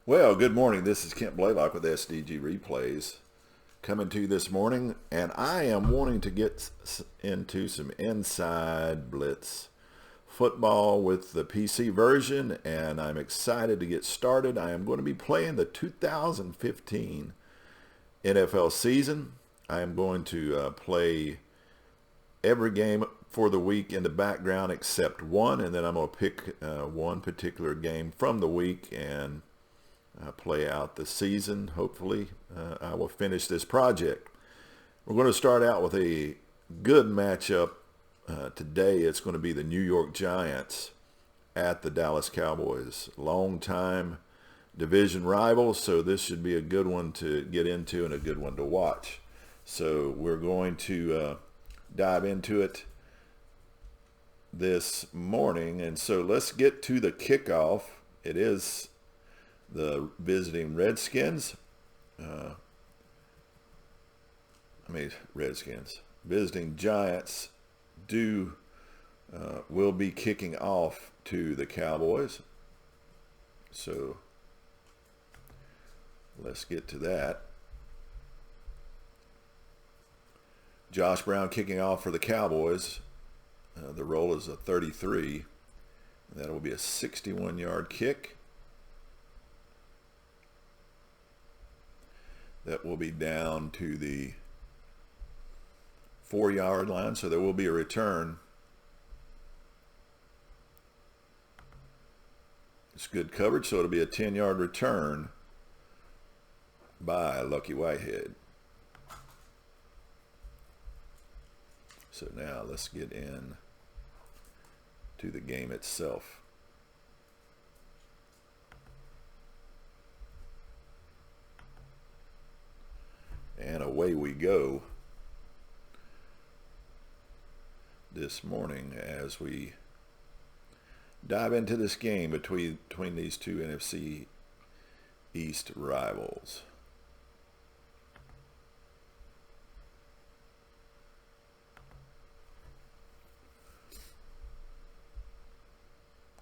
Well, good morning. This is Kent Blaylock with SDG Replays coming to you this morning, and I am wanting to get into some inside Blitz football with the PC version, and I'm excited to get started. I am going to be playing the 2015 NFL season. I am going to play every game for the week in the background except one, and then I'm going to pick one particular game from the week and play out the season. Hopefully I will finish this project. We're going to start out with a good matchup today. It's going to be the New York Giants at the Dallas Cowboys. Long-time division rivals, so this should be a good one to get into and a good one to watch. So we're going to dive into it this morning, and so let's get to the kickoff. It is the visiting Redskins. Visiting Giants will be kicking off to the Cowboys. So let's get to that. Josh Brown kicking off for the Cowboys. The roll is a 33. That will be a 61-yard kick. That will be down to the 4-yard line, so there will be a return. It's good coverage, so it'll be a 10-yard return by Lucky Whitehead. So now let's get in to the game itself. And away we go this morning as we dive into this game between these two NFC East rivals.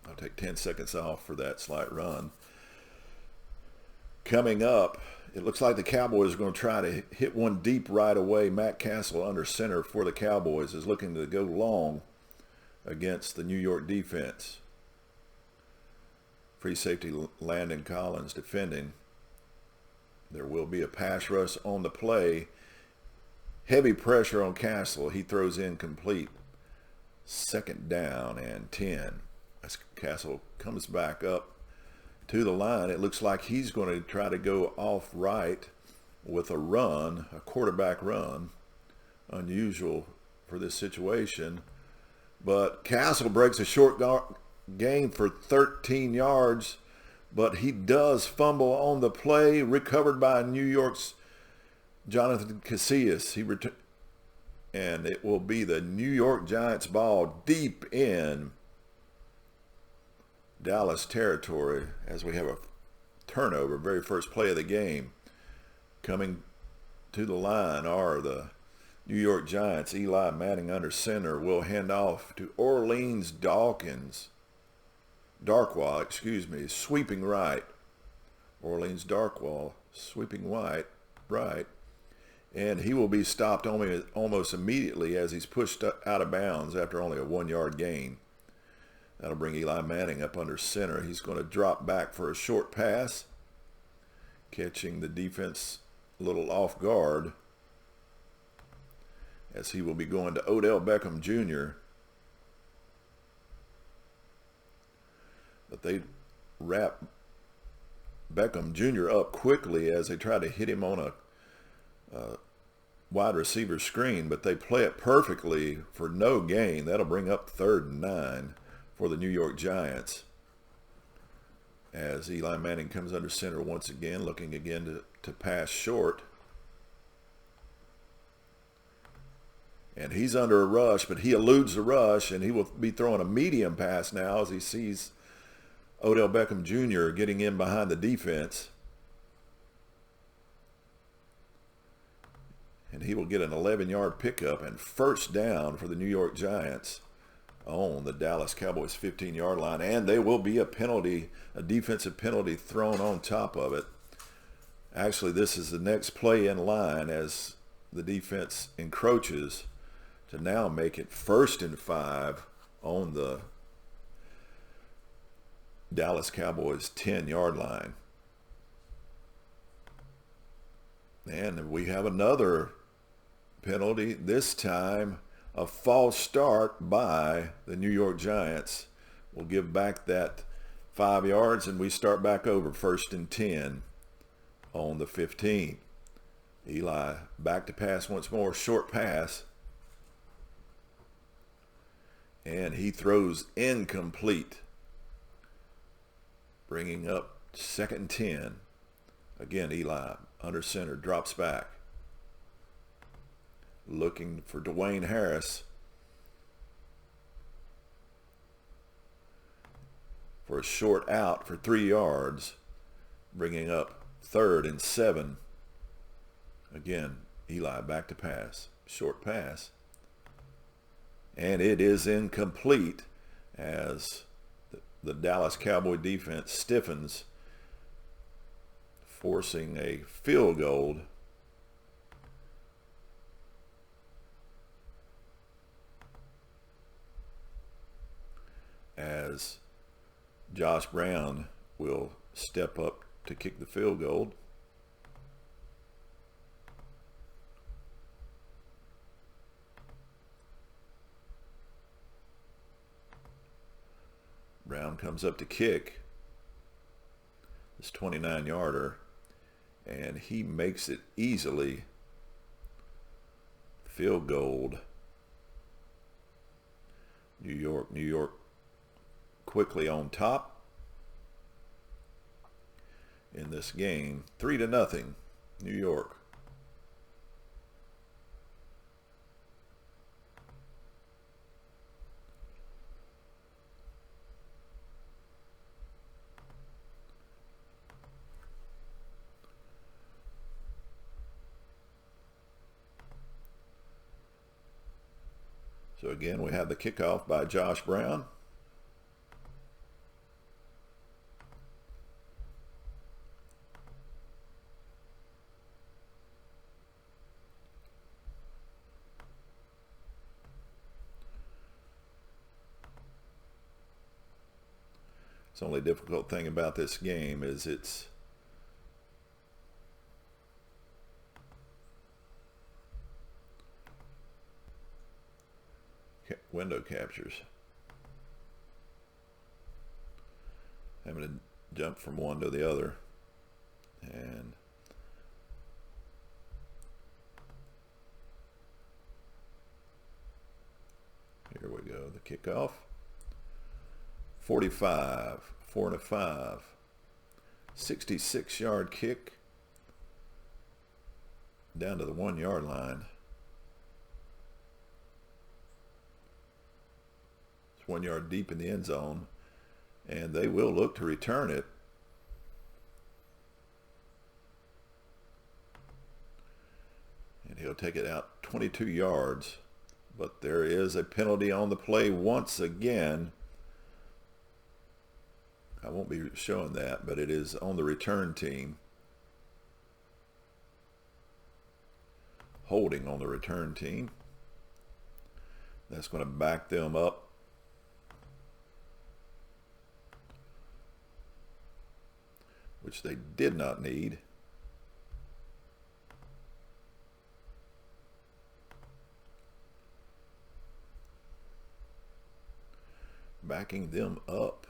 I'll take 10 seconds off for that slight run. Coming up, it looks like the Cowboys are going to try to hit one deep right away. Matt Castle under center for the Cowboys is looking to go long against the New York defense. Free safety Landon Collins defending. There will be a pass rush on the play. Heavy pressure on Castle. He throws in complete. Second down and 10. As Castle comes back up to the line, it looks like he's going to try to go off right with a run, a quarterback run. Unusual for this situation. But Castle breaks a short gain for 13 yards, but he does fumble on the play, recovered by New York's Jonathan Casillas. And it will be the New York Giants ball deep in Dallas territory as we have a turnover. Very first play of the game. Coming to the line are the New York Giants. Eli Manning under center will hand off to Orleans Darkwa, sweeping right. Orleans Darkwa sweeping right. And he will be stopped almost immediately as he's pushed out of bounds after only a 1-yard gain. That'll bring Eli Manning up under center. He's going to drop back for a short pass, catching the defense a little off guard as he will be going to Odell Beckham Jr. But they wrap Beckham Jr. up quickly as they try to hit him on a wide receiver screen, but they play it perfectly for no gain. That'll bring up 3rd and 9 for the New York Giants as Eli Manning comes under center once again, looking again to pass short. And he's under a rush, but he eludes the rush, and he will be throwing a medium pass now as he sees Odell Beckham Jr. getting in behind the defense. And he will get an 11-yard pickup and first down for the New York Giants on the Dallas Cowboys 15-yard line, and there will be a penalty, a defensive penalty thrown on top of it. Actually, this is the next play in line as the defense encroaches to now make it 1st and 5 on the Dallas Cowboys 10-yard line. And we have another penalty, this time a false start by the New York Giants. We'll give back that 5 yards, and we start back over, 1st and 10 on the 15. Eli back to pass once more, short pass. And he throws incomplete, bringing up 2nd and 10. Again, Eli under center, drops back, looking for Dwayne Harris for a short out for 3 yards, bringing up 3rd and 7. Again, Eli back to pass, short pass, and it is incomplete as the Dallas Cowboy defense stiffens, forcing a field goal. As Josh Brown will step up to kick the field goal. Brown comes up to kick this 29-yarder, and he makes it easily. Field goal. New York quickly on top in this game, 3-0, New York. So again, we have the kickoff by Josh Brown. The only difficult thing about this game is it's window captures. Having to jump from one to the other. And here we go, the kickoff. 45, 4 and a 5. 66-yard kick down to the 1-yard line. It's 1 yard deep in the end zone, and they will look to return it. And he'll take it out 22 yards, but there is a penalty on the play once again. I won't be showing that, but it is on the return team. Holding on the return team. That's going to back them up. Which they did not need. Backing them up.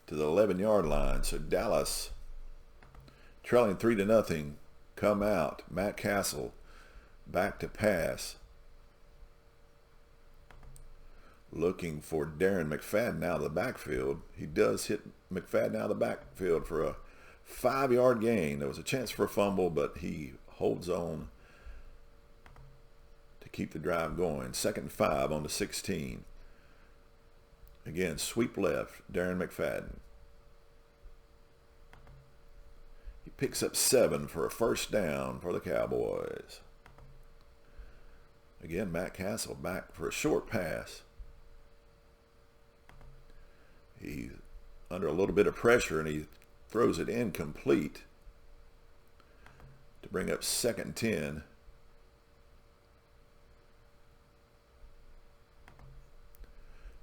To the 11-yard line. So Dallas, trailing 3-0, come out. Matt Castle back to pass. Looking for Darren McFadden out of the backfield. He does hit McFadden out of the backfield for a 5-yard gain. There was a chance for a fumble, but he holds on to keep the drive going. 2nd and 5 on the 16. Again, sweep left, Darren McFadden. He picks up 7 for a first down for the Cowboys. Again, Matt Castle back for a short pass. He's under a little bit of pressure, and he throws it incomplete to bring up 2nd and 10.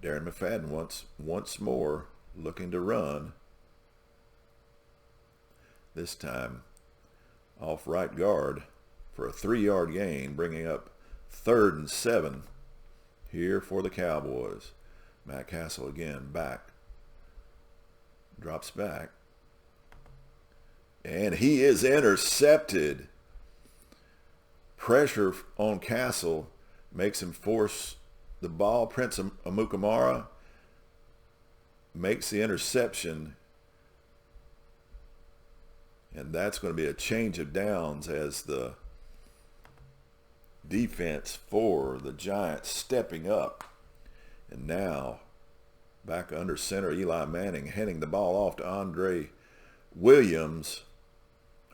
Darren McFadden once more looking to run. This time off right guard for a 3-yard gain, bringing up 3rd and 7 here for the Cowboys. Matt Castle again back. Drops back. And he is intercepted. Pressure on Castle makes him force the ball. Prince Amukamara makes the interception. And that's going to be a change of downs as the defense for the Giants stepping up. And now back under center, Eli Manning heading the ball off to Andre Williams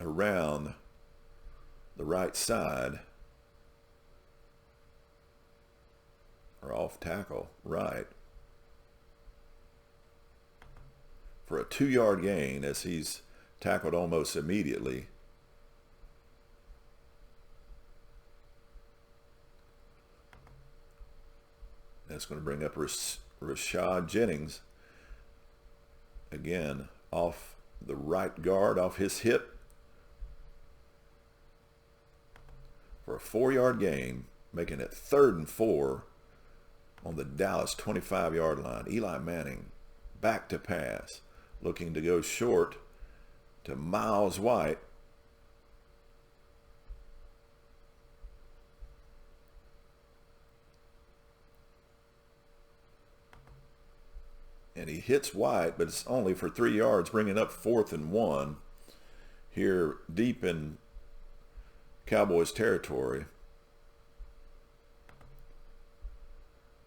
around the right side, or off tackle right, for a 2-yard gain as he's tackled almost immediately. That's going to bring up Rashad Jennings again off the right guard, off his hip, for a 4-yard gain, making it 3rd and 4 on the Dallas 25-yard line. Eli Manning back to pass, looking to go short to Miles White. And he hits White, but it's only for 3 yards, bringing up 4th and 1 here deep in Cowboys territory.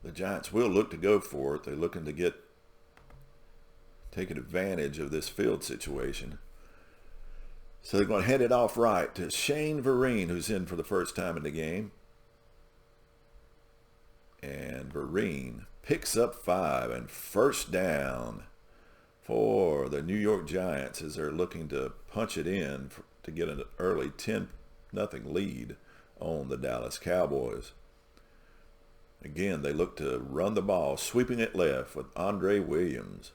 The Giants will look to go for it. They're looking to taking advantage of this field situation. So they're going to head it off right to Shane Vereen, who's in for the first time in the game. And Vereen picks up 5 and first down for the New York Giants as they're looking to punch it in to get an early 10-0 lead on the Dallas Cowboys. Again, they look to run the ball, sweeping it left with Andre Williams.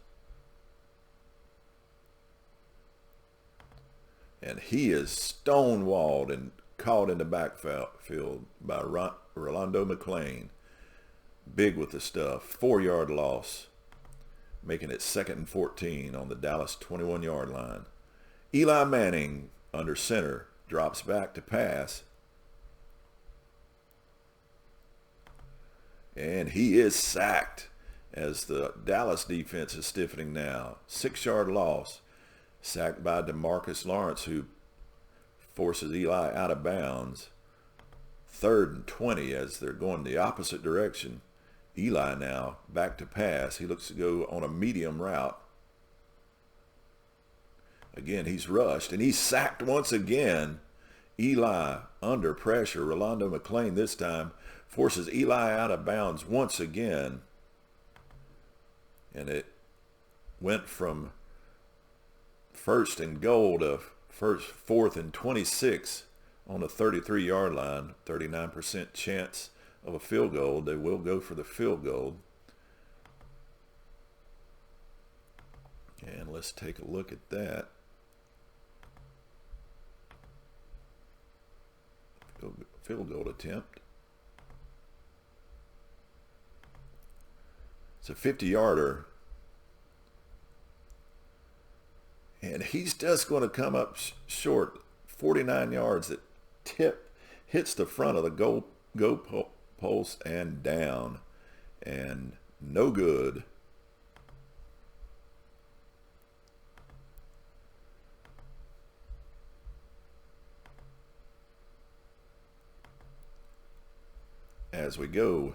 And he is stonewalled and caught in the backfield by Rolando McClain. Big with the stuff. 4-yard loss, making it 2nd and 14 on the Dallas 21-yard line. Eli Manning under center drops back to pass. And he is sacked as the Dallas defense is stiffening now. 6-yard loss. Sacked by DeMarcus Lawrence, who forces Eli out of bounds. 3rd and 20 as they're going the opposite direction. Eli now back to pass. He looks to go on a medium route. Again, he's rushed, and he's sacked once again. Eli under pressure. Rolando McClain this time forces Eli out of bounds once again. And it went from 1st and goal to 4th and 26 on the 33-yard line. 39% chance of a field goal. They will go for the field goal. And let's take a look at that. Field goal attempt. It's a 50-yarder. And he's just going to come up short. 49 yards. That hits the front of the goal post and down. And no good. As we go,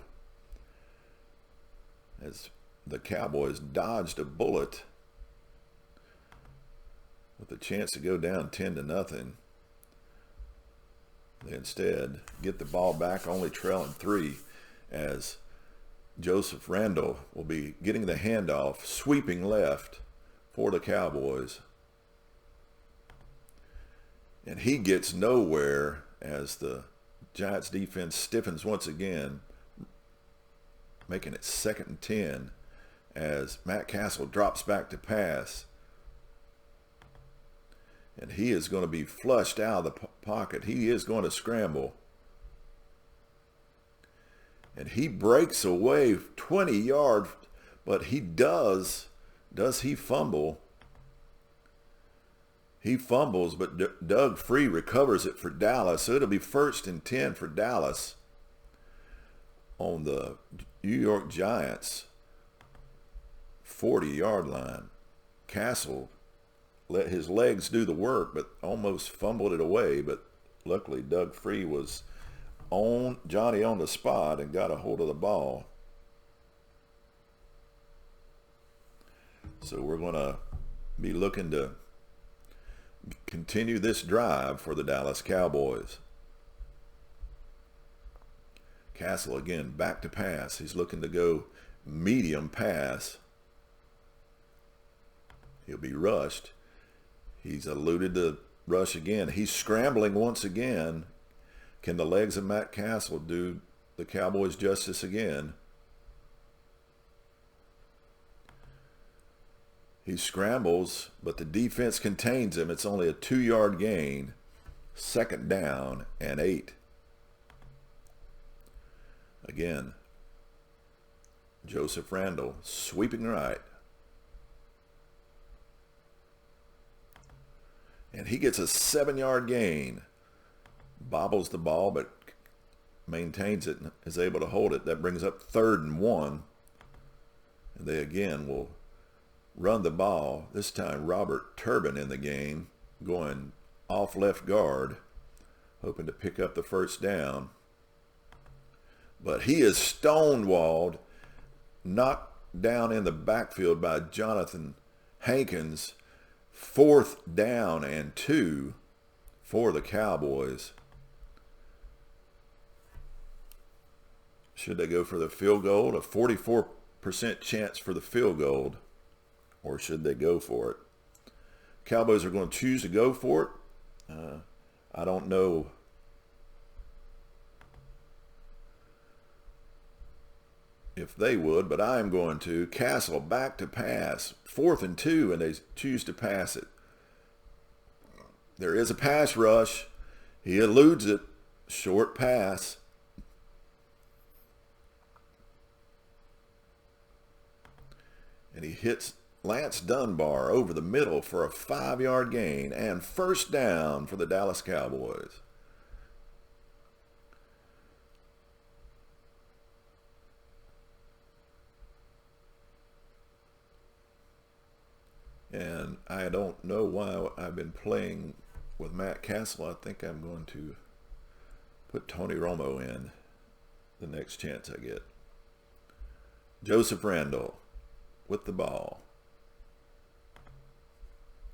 as the Cowboys dodged a bullet with a chance to go down 10-0. They instead get the ball back, only trailing 3, as Joseph Randall will be getting the handoff, sweeping left for the Cowboys. And he gets nowhere as the Giants defense stiffens once again, making it 2nd and 10 as Matt Castle drops back to pass. And he is going to be flushed out of the pocket. He is going to scramble. And he breaks away 20 yards, but he does he fumble? He fumbles, but Doug Free recovers it for Dallas. So it'll be 1st and 10 for Dallas on the New York Giants 40-yard line. Castle let his legs do the work, but almost fumbled it away. But luckily, Doug Free was on Johnny on the spot and got a hold of the ball. So we're going to be looking to continue this drive for the Dallas Cowboys. Castle again back to pass. He's looking to go medium pass. He'll be rushed. He's eluded the rush again. He's scrambling once again. Can the legs of Matt Castle do the Cowboys justice again? He scrambles, but the defense contains him. It's only a 2-yard gain. 2nd down and 8. Again, Joseph Randall sweeping right. And he gets a 7-yard gain. Bobbles the ball, but maintains it and is able to hold it. That brings up 3rd and 1. And they again will run the ball. This time Robert Turbin in the game, going off left guard, hoping to pick up the 1st down. But he is stonewalled, knocked down in the backfield by Jonathan Hankins. 4th down and 2 for the Cowboys. Should they go for the field goal? A 44% chance for the field goal. Or should they go for it? Cowboys are going to choose to go for it. I don't know if they would, but I am going to. Castle back to pass. 4th and 2, and they choose to pass it. There is a pass rush. He eludes it. Short pass. And he hits Lance Dunbar over the middle for a 5-yard gain and 1st down for the Dallas Cowboys. And I don't know why I've been playing with Matt Castle. I think I'm going to put Tony Romo in the next chance I get. Joseph Randall with the ball.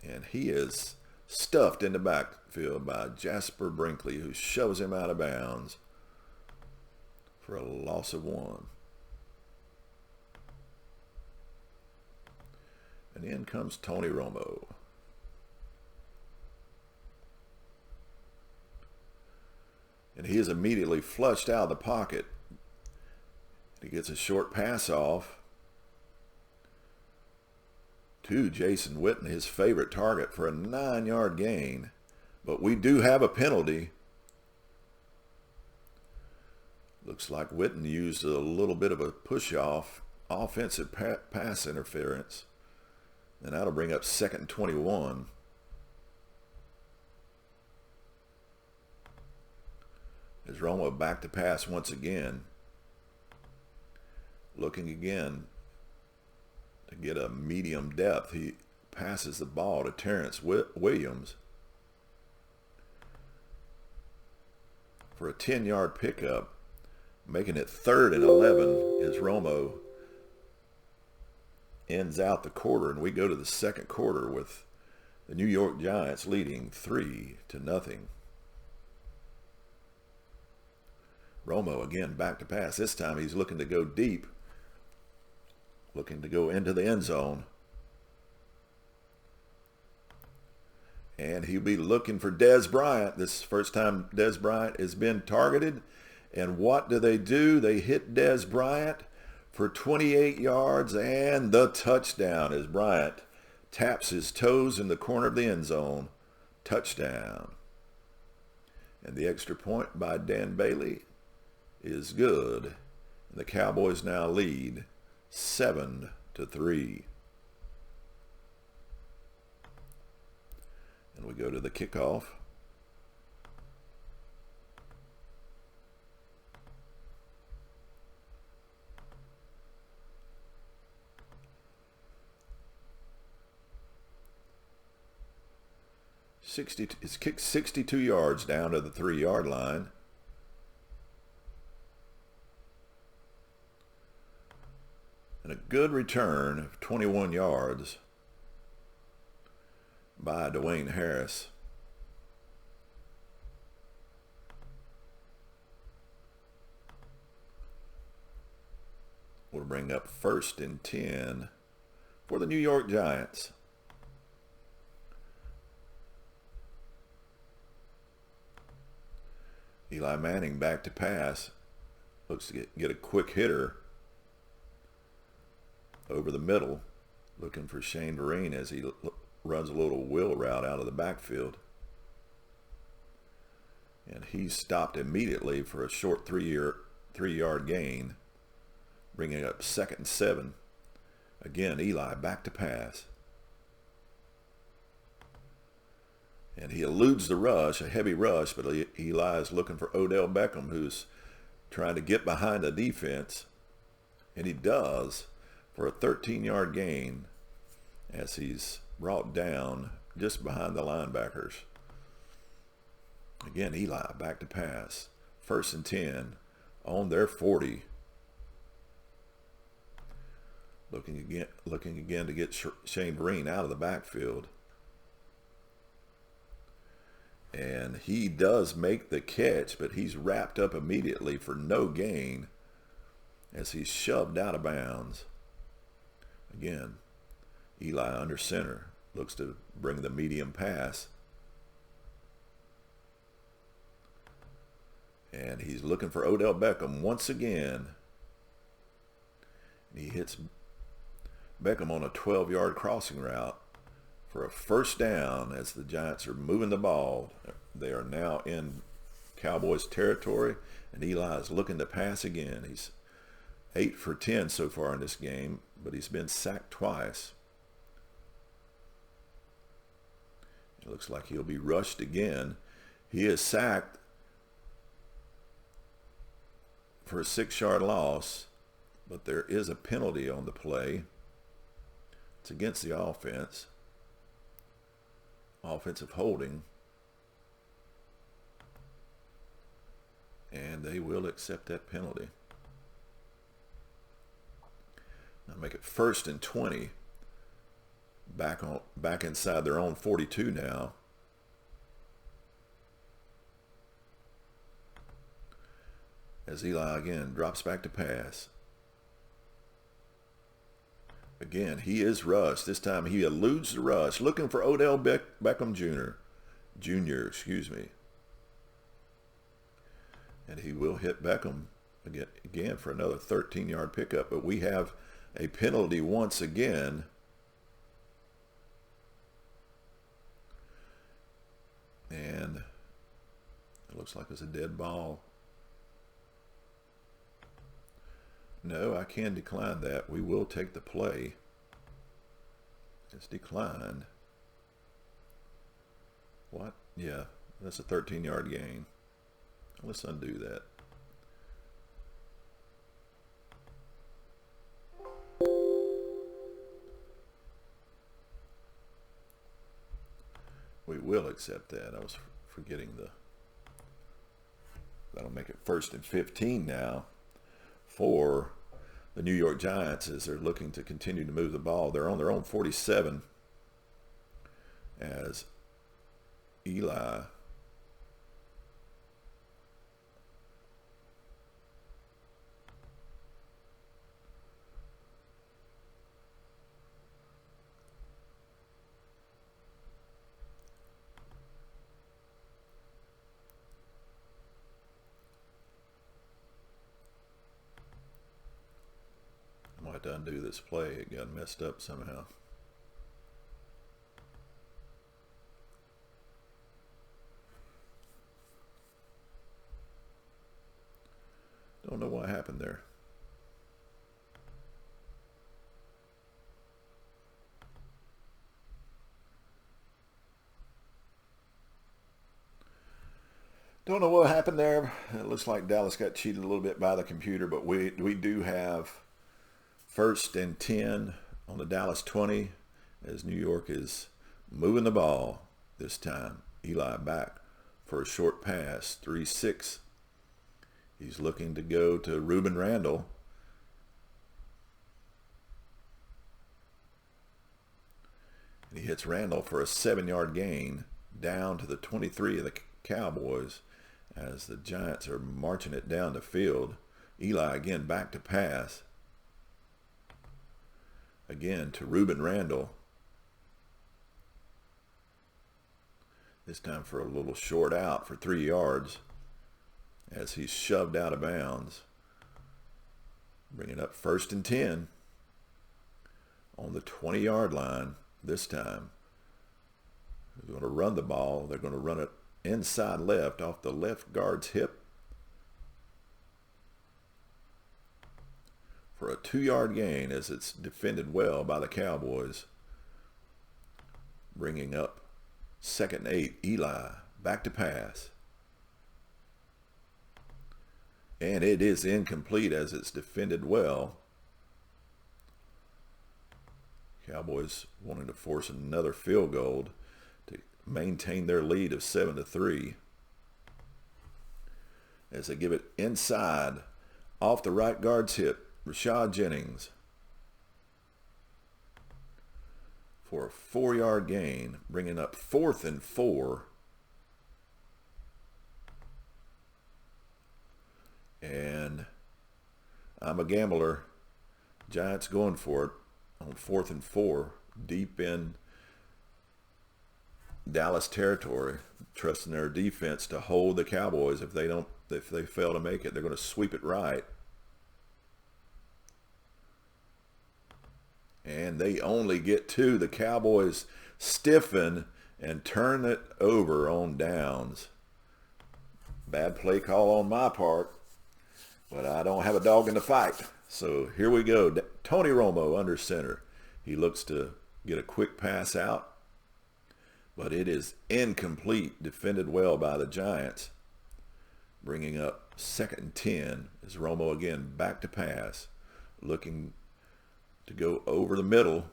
And he is stuffed in the backfield by Jasper Brinkley, who shoves him out of bounds for a loss of 1. And in comes Tony Romo. And he is immediately flushed out of the pocket. He gets a short pass off to Jason Witten, his favorite target, for a 9-yard gain. But we do have a penalty. Looks like Witten used a little bit of a push-off, offensive pass interference. And that'll bring up 2nd and 21. As Romo back to pass once again. Looking again to get a medium depth. He passes the ball to Terrence Williams for a 10-yard pickup, making it 3rd and 11 as Romo ends out the quarter, and we go to the second quarter with The New York Giants leading 3-0. Romo again back to pass. This time he's looking to go deep, looking to go into the end zone. And he'll be looking for Dez Bryant. This is the first time Dez Bryant has been targeted. And what do? They hit Dez Bryant for 28 yards and the touchdown as Bryant taps his toes in the corner of the end zone. Touchdown. And the extra point by Dan Bailey is good. And the Cowboys now lead 7-3. And we go to the kickoff. It's kicked 62 yards down to the 3-yard line. And a good return of 21 yards by Dwayne Harris. We'll bring up 1st and 10 for the New York Giants. Eli Manning back to pass. Looks to get a quick hitter over the middle. Looking for Shane Vereen as he runs a little wheel route out of the backfield. And he's stopped immediately for a short 3-yard gain, bringing up 2nd and 7. Again, Eli back to pass. And he eludes the rush, a heavy rush, but Eli is looking for Odell Beckham, who's trying to get behind the defense. And he does for a 13-yard gain as he's brought down just behind the linebackers. Again, Eli back to pass. 1st and 10 on their 40. Looking again to get Shane Vereen out of the backfield. And he does make the catch, but he's wrapped up immediately for no gain as he's shoved out of bounds. Again, Eli under center looks to bring the medium pass. And he's looking for Odell Beckham once again. And he hits Beckham on a 12-yard crossing route for a 1st down as the Giants are moving the ball. They are now in Cowboys territory, and Eli is looking to pass again. He's 8 for 10 so far in this game, but he's been sacked twice. It looks like he'll be rushed again. He is sacked for a 6-yard loss, but there is a penalty on the play. It's against the offense. Offensive holding. And they will accept that penalty. Now make it 1st and 20. Back inside their own 42 now. As Eli again drops back to pass. Again, he is rushed. This time he eludes the rush, looking for Odell Beckham Jr. And he will hit Beckham again for another 13-yard pickup. But we have a penalty once again. And it looks like it's a dead ball. No, I can decline that. We will take the play. It's declined. What? Yeah, that's a 13-yard gain. Let's undo that. We will accept that. I was forgetting that'll make it 1st and 15 now for the New York Giants as they're looking to continue to move the ball. They're on their own 47 as Eli I might have to undo this play. It got messed up somehow. Don't know what happened there. Don't know what happened there. It looks like Dallas got cheated a little bit by the computer, but we do have 1st and 10 on the Dallas 20 as New York is moving the ball this time. Eli back for a short pass, 3-6. He's looking to go to Ruben Randall. And he hits Randall for a 7-yard gain down to the 23 of the Cowboys as the Giants are marching it down the field. Eli again back to pass. Again to Ruben Randall. This time for a little short out for 3 yards as he's shoved out of bounds. Bringing up 1st and 10 on the 20-yard line this time. They're going to run the ball. They're going to run it inside left off the left guard's hip for a 2-yard gain as it's defended well by the Cowboys. Bringing up 2nd and 8. Eli back to pass. And it is incomplete as it's defended well. Cowboys wanting to force another field goal to maintain their lead of 7-3. As they give it inside off the right guard's hip. Rashad Jennings for a 4-yard gain, bringing up 4th and 4. And I'm a gambler. Giants going for it on 4th and 4, deep in Dallas territory, trusting their defense to hold the Cowboys. If they fail to make it, they're going to sweep it right. And they only get 2. The Cowboys stiffen and turn it over on downs. Bad play call on my part, but I don't have a dog in the fight. So here we go. Tony Romo under center. He looks to get a quick pass out, but it is incomplete. Defended well by the Giants. Bringing up 2nd and 10 as Romo again back to pass. Looking to go over the middle.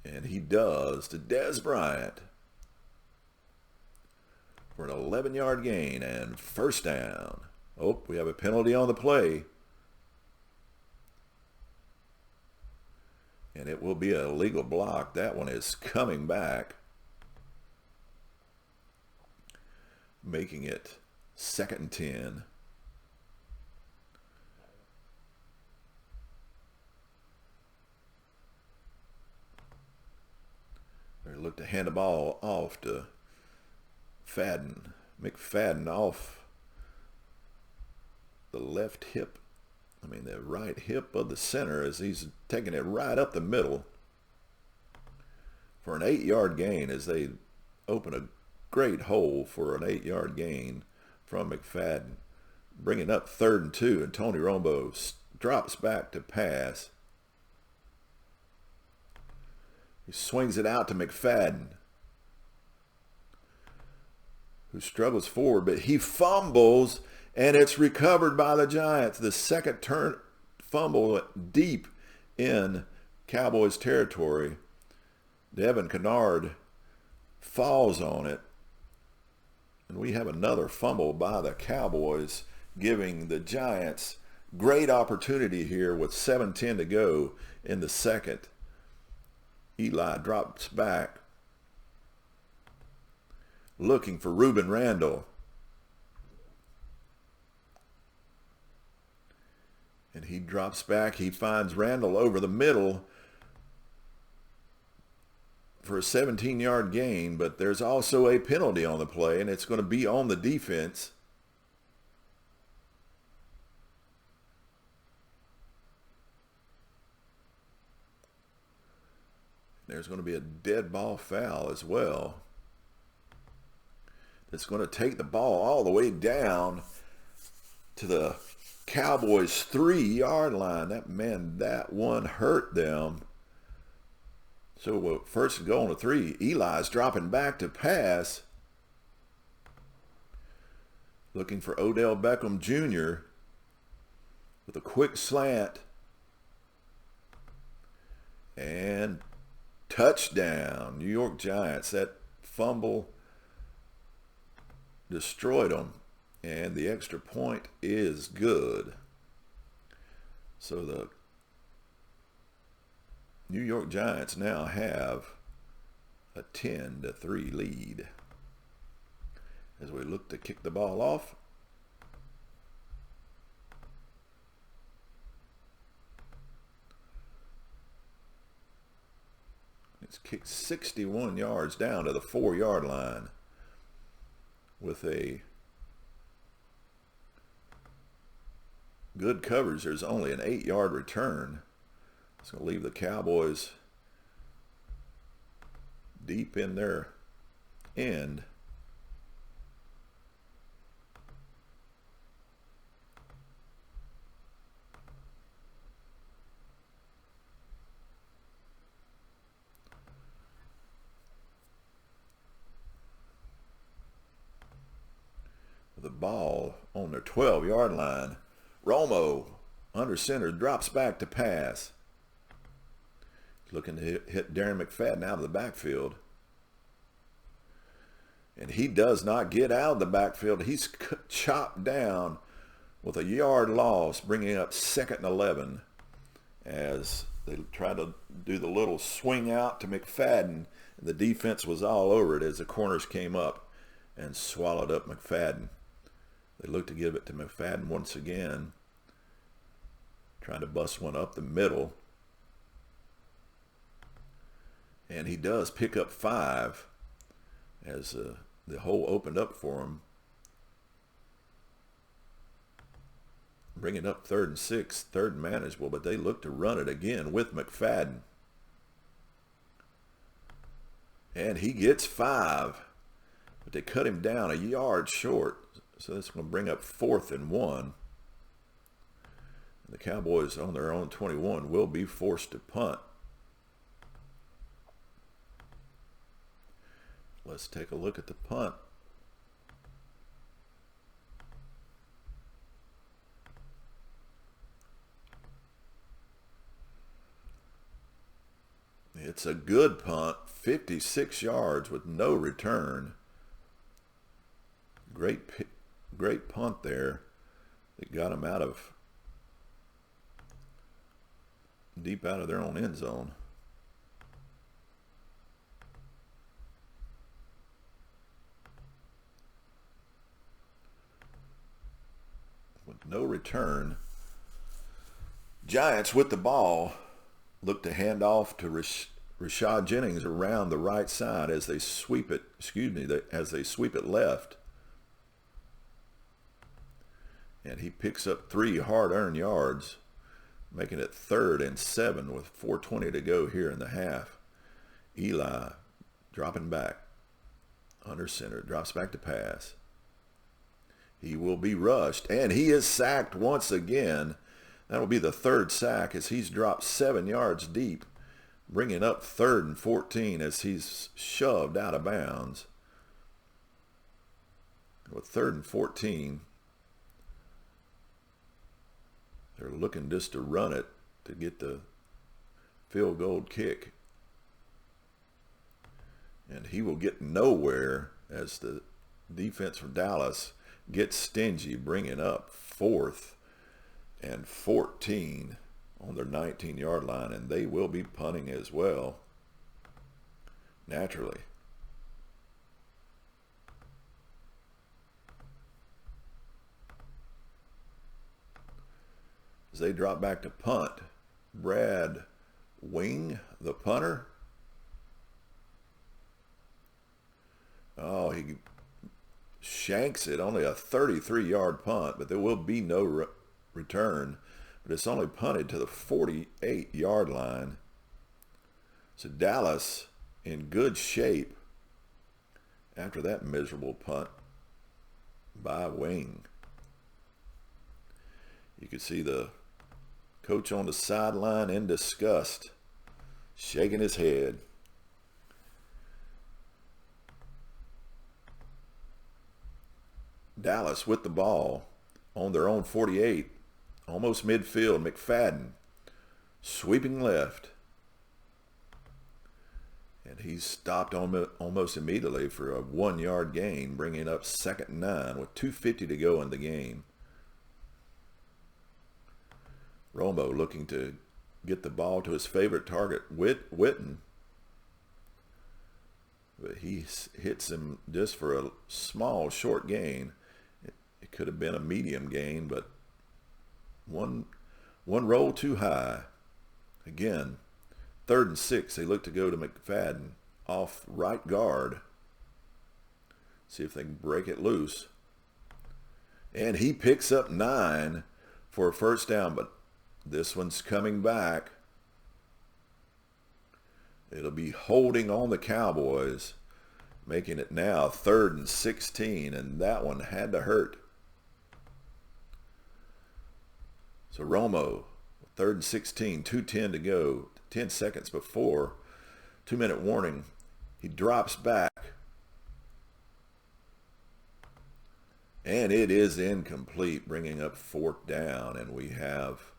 And he does to Dez Bryant for an 11-yard gain and 1st down. Oh, we have a penalty on the play. And it will be a legal block. That one is coming back. Making it 2nd and 10. They look to hand the ball off to McFadden off the left hip. The right hip of the center as he's taking it right up the middle for an 8-yard gain as they open a great hole for an 8-yard gain from McFadden. Bringing up 3rd and 2, and Tony Romo drops back to pass. He swings it out to McFadden, who struggles forward, but he fumbles, and it's recovered by the Giants. The second turn fumble deep in Cowboys territory. Devin Kennard falls on it, and we have another fumble by the Cowboys, giving the Giants great opportunity here with 7:10 to go in the second. Eli drops back, looking for Reuben Randall. And he drops back. He finds Randall over the middle for a 17-yard gain, but there's also a penalty on the play, and it's going to be on the defense. There's going to be a dead ball foul as well. It's going to take the ball all the way down to the Cowboys' 3-yard line. That one hurt them. So first and goal on the 3. Eli's dropping back to pass. Looking for Odell Beckham Jr. with a quick slant. And touchdown, New York Giants. That fumble destroyed them. And the extra point is good. So the New York Giants now have a 10-3 lead. As we look to kick the ball off. It's kicked 61 yards down to the 4-yard line with a good coverage. There's only an 8-yard return. It's going to leave the Cowboys deep in their end. The ball on their 12-yard line. Romo, under center, drops back to pass. Looking to hit Darren McFadden out of the backfield. And he does not get out of the backfield. He's chopped down with a yard loss, bringing up 2nd and 11 as they try to do the little swing out to McFadden. The defense was all over it as the corners came up and swallowed up McFadden. They look to give it to McFadden once again, trying to bust one up the middle. And he does pick up 5 as the hole opened up for him. Bring it up 3rd and 6, 3rd and manageable, but they look to run it again with McFadden. And he gets 5, but they cut him down a yard short. So that's going to bring up 4th and 1. The Cowboys on their own 21 will be forced to punt. Let's take a look at the punt. It's a good punt, 56 yards with no return. Great punt there. That got them deep out of their own end zone. With no return, Giants with the ball look to hand off to Rashad Jennings around the right side as they sweep it. As they sweep it left. And he picks up 3 hard-earned yards, making it 3rd and 7 with 4:20 to go here in the half. Eli dropping back, under center, drops back to pass. He will be rushed, and he is sacked once again. That'll be the 3rd sack as he's dropped 7 yards deep, bringing up 3rd and 14 as he's shoved out of bounds. With 3rd and 14, they're looking just to run it to get the field goal kick. And he will get nowhere as the defense from Dallas gets stingy, bringing up 4th and 14 on their 19-yard line, and they will be punting as well. naturally. As they drop back to punt, Brad Wing, the punter. Oh, he shanks it. Only a 33-yard punt, but there will be no return. But it's only punted to the 48-yard line. So Dallas in good shape after that miserable punt by Wing. You could see the coach on the sideline in disgust, shaking his head. Dallas with the ball on their own 48, almost midfield. McFadden sweeping left. And he's stopped almost immediately for a 1-yard gain, bringing up 2nd and 9 with 2:50 to go in the game. Romo looking to get the ball to his favorite target, Witten. But he hits him just for a small, short gain. It could have been a medium gain, but one roll too high. Again, 3rd and 6. They look to go to McFadden off right guard. See if they can break it loose. And he picks up 9 for a first down, but this one's coming back. It'll be holding on the Cowboys, making it now 3rd and 16, and that one had to hurt. So Romo, 3rd and 16, 2:10 to go, 10 seconds before, 2-minute warning. He drops back, and it is incomplete, bringing up 4th down, and we have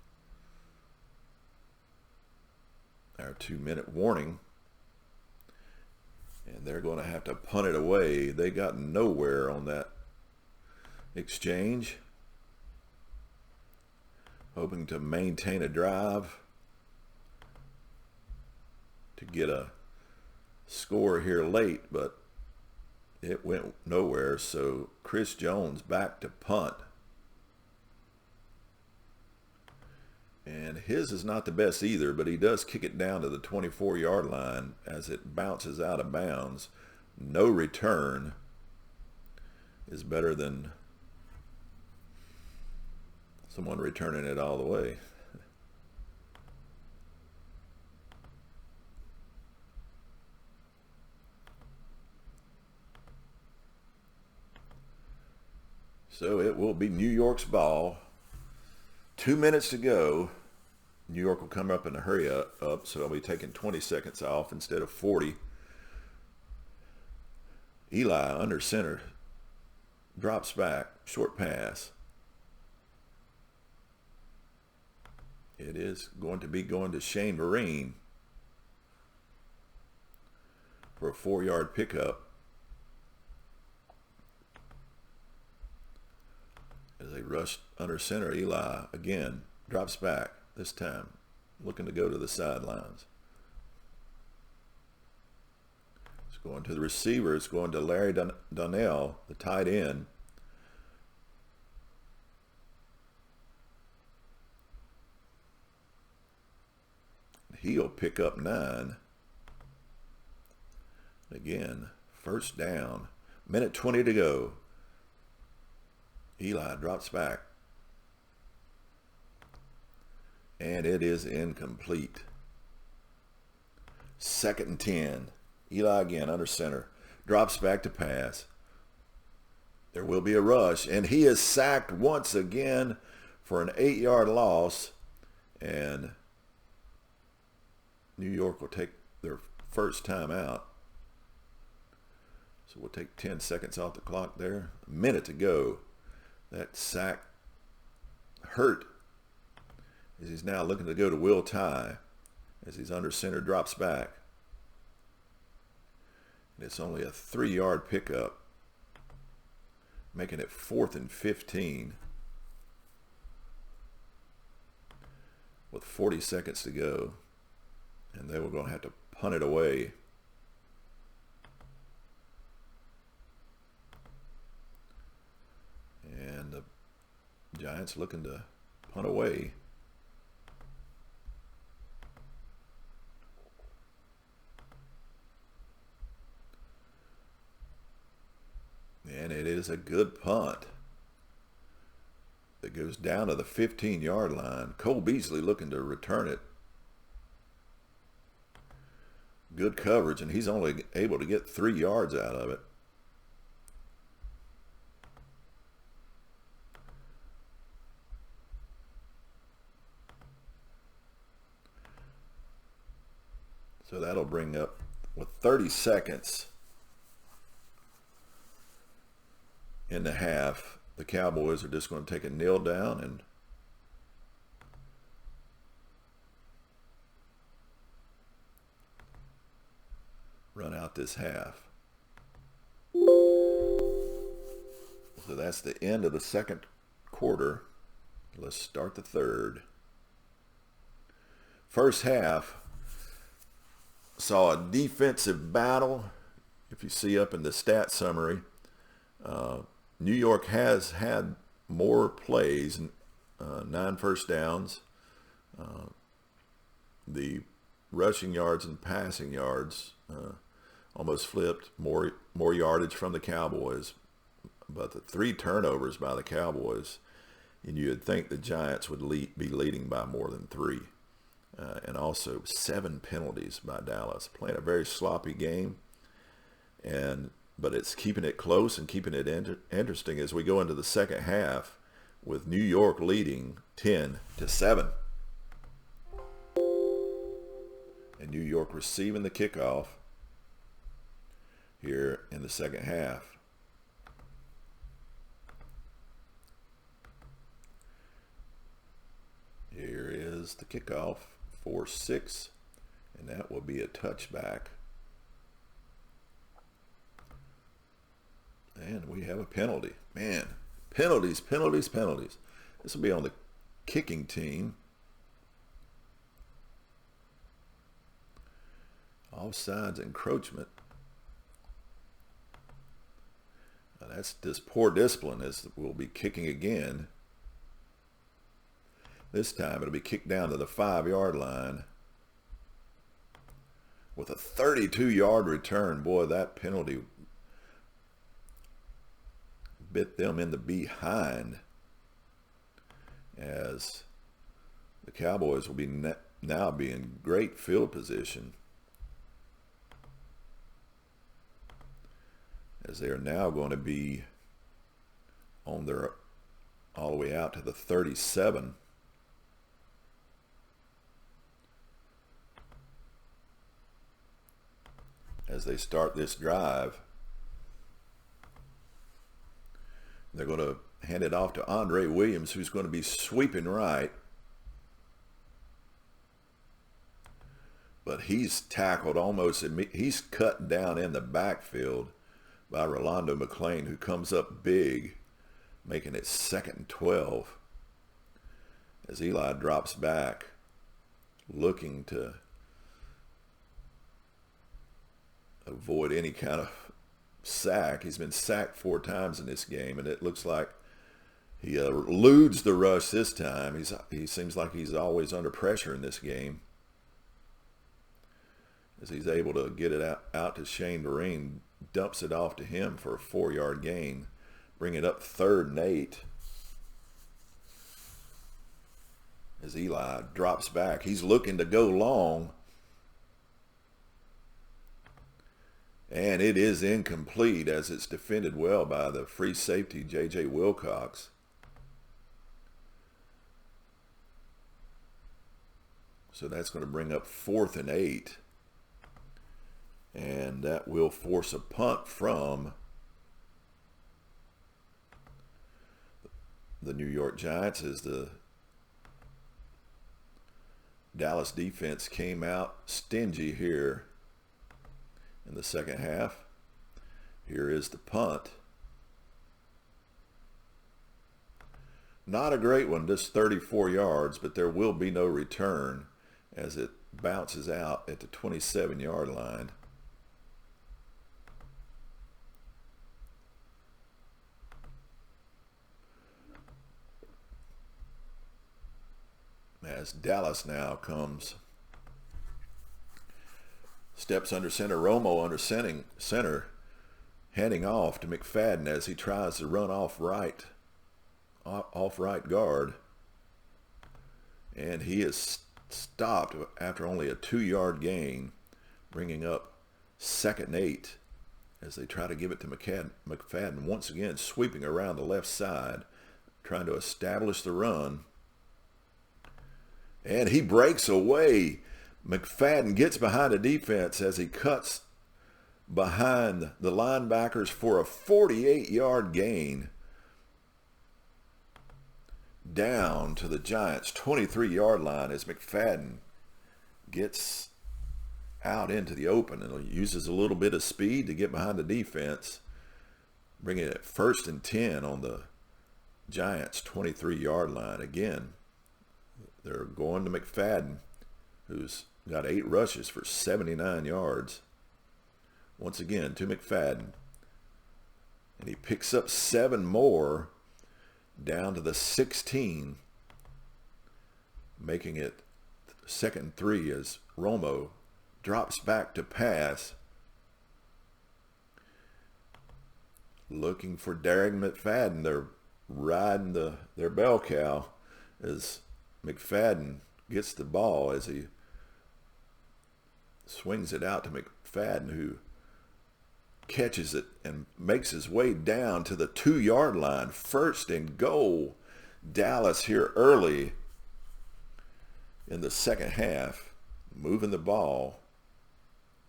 our 2-minute warning. And they're going to have to punt it away. They got nowhere on that exchange. Hoping to maintain a drive to get a score here late, but it went nowhere. So Chris Jones back to punt. And his is not the best either, but he does kick it down to the 24-yard line as it bounces out of bounds. No return is better than someone returning it all the way. So it will be New York's ball. 2 minutes to go. New York will come up in a hurry up, so they'll be taking 20 seconds off instead of 40. Eli under center. Drops back. Short pass. It is going to be going to Shane Vereen for a 4-yard pickup. As they rush under center, Eli again drops back, this time looking to go to the sidelines. It's going to the receiver. It's going to Larry Donnell, the tight end. He'll pick up 9. Again, first down. 1:20 to go. Eli drops back. And it is incomplete. 2nd and 10. Eli again under center. Drops back to pass. There will be a rush. And he is sacked once again for an 8-yard loss. And New York will take their first time out. So we'll take 10 seconds off the clock there. A minute to go. That sack hurt as he's now looking to go to Will Tye as he's under center, drops back. And it's only a 3-yard pickup, making it 4th and 15 with 40 seconds to go. And they were going to have to punt it away. And the Giants looking to punt away. And it is a good punt. It goes down to the 15-yard line. Cole Beasley looking to return it. Good coverage, and he's only able to get 3 yards out of it. So that'll bring up, with 30 seconds in the half, the Cowboys are just going to take a kneel down and run out this half. So that's the end of the second quarter. Let's start the third. First half saw a defensive battle. If you see up in the stat summary, New York has had more plays, 9 first downs. The rushing yards and passing yards almost flipped, more yardage from the Cowboys. But the 3 turnovers by the Cowboys, and you'd think the Giants would be leading by more than 3. And also 7 penalties by Dallas. Playing a very sloppy game, but it's keeping it close and keeping it interesting as we go into the second half, with New York leading 10-7. And New York receiving the kickoff here in the second half. Here is the kickoff for 6, and that will be a touchback. And we have a penalty. Man, penalties. This will be on the kicking team. Offsides encroachment. Now that's just poor discipline, as we'll be kicking again. This time it'll be kicked down to the 5-yard line with a 32-yard return. Boy, that penalty bit them in the behind, as the Cowboys will be now be in great field position, as they are now going to be on their all the way out to the 37. As they start this drive, they're going to hand it off to Andre Williams, who's going to be sweeping right. But he's tackled almost, he's cut down in the backfield by Rolando McClain, who comes up big, making it 2nd and 12. As Eli drops back, looking to avoid any kind of sack. He's been sacked 4 times in this game, and it looks like he eludes the rush this time. He seems like he's always under pressure in this game, as he's able to get it out to Shane Vereen, dumps it off to him for a 4-yard gain, bring it up 3rd and 8. As Eli drops back, he's looking to go long, and it is incomplete, as it's defended well by the free safety, J.J. Wilcox. So that's going to bring up 4th and 8. And that will force a punt from the New York Giants, as the Dallas defense came out stingy here in the second half. Here is the punt. Not a great one, just 34 yards, but there will be no return, as it bounces out at the 27-yard line. as Dallas now steps under center. Romo under center, handing off to McFadden as he tries to run off right guard. And he is stopped after only a 2-yard gain, bringing up 2nd and 8 as they try to give it to McFadden, once again sweeping around the left side, trying to establish the run. And he breaks away. McFadden gets behind the defense as he cuts behind the linebackers for a 48-yard gain down to the Giants' 23-yard line as McFadden gets out into the open and uses a little bit of speed to get behind the defense, bringing it 1st and 10 on the Giants' 23-yard line. Again, they're going to McFadden, who's got 8 rushes for 79 yards. Once again to McFadden, and he picks up 7 more down to the 16, making it 2nd and 3 as Romo drops back to pass, looking for Darren McFadden. They're riding their bell cow as McFadden gets the ball, as he swings it out to McFadden, who catches it and makes his way down to the 2-yard line. 1st and goal. Dallas here early in the second half, moving the ball.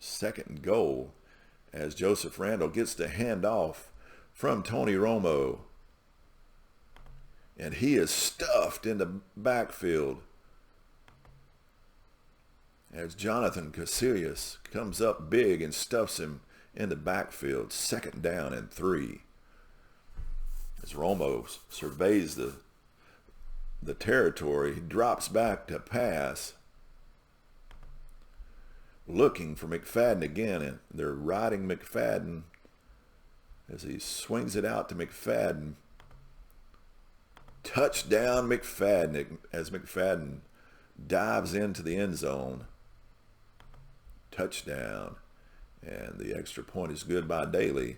2nd and goal as Joseph Randle gets the handoff from Tony Romo. And he is stuffed in the backfield as Jonathan Casillas comes up big and stuffs him in the backfield. 2nd down and 3. As Romo surveys the territory, he drops back to pass, looking for McFadden again, and they're riding McFadden as he swings it out to McFadden. Touchdown McFadden as McFadden dives into the end zone. Touchdown. And the extra point is good by Daly.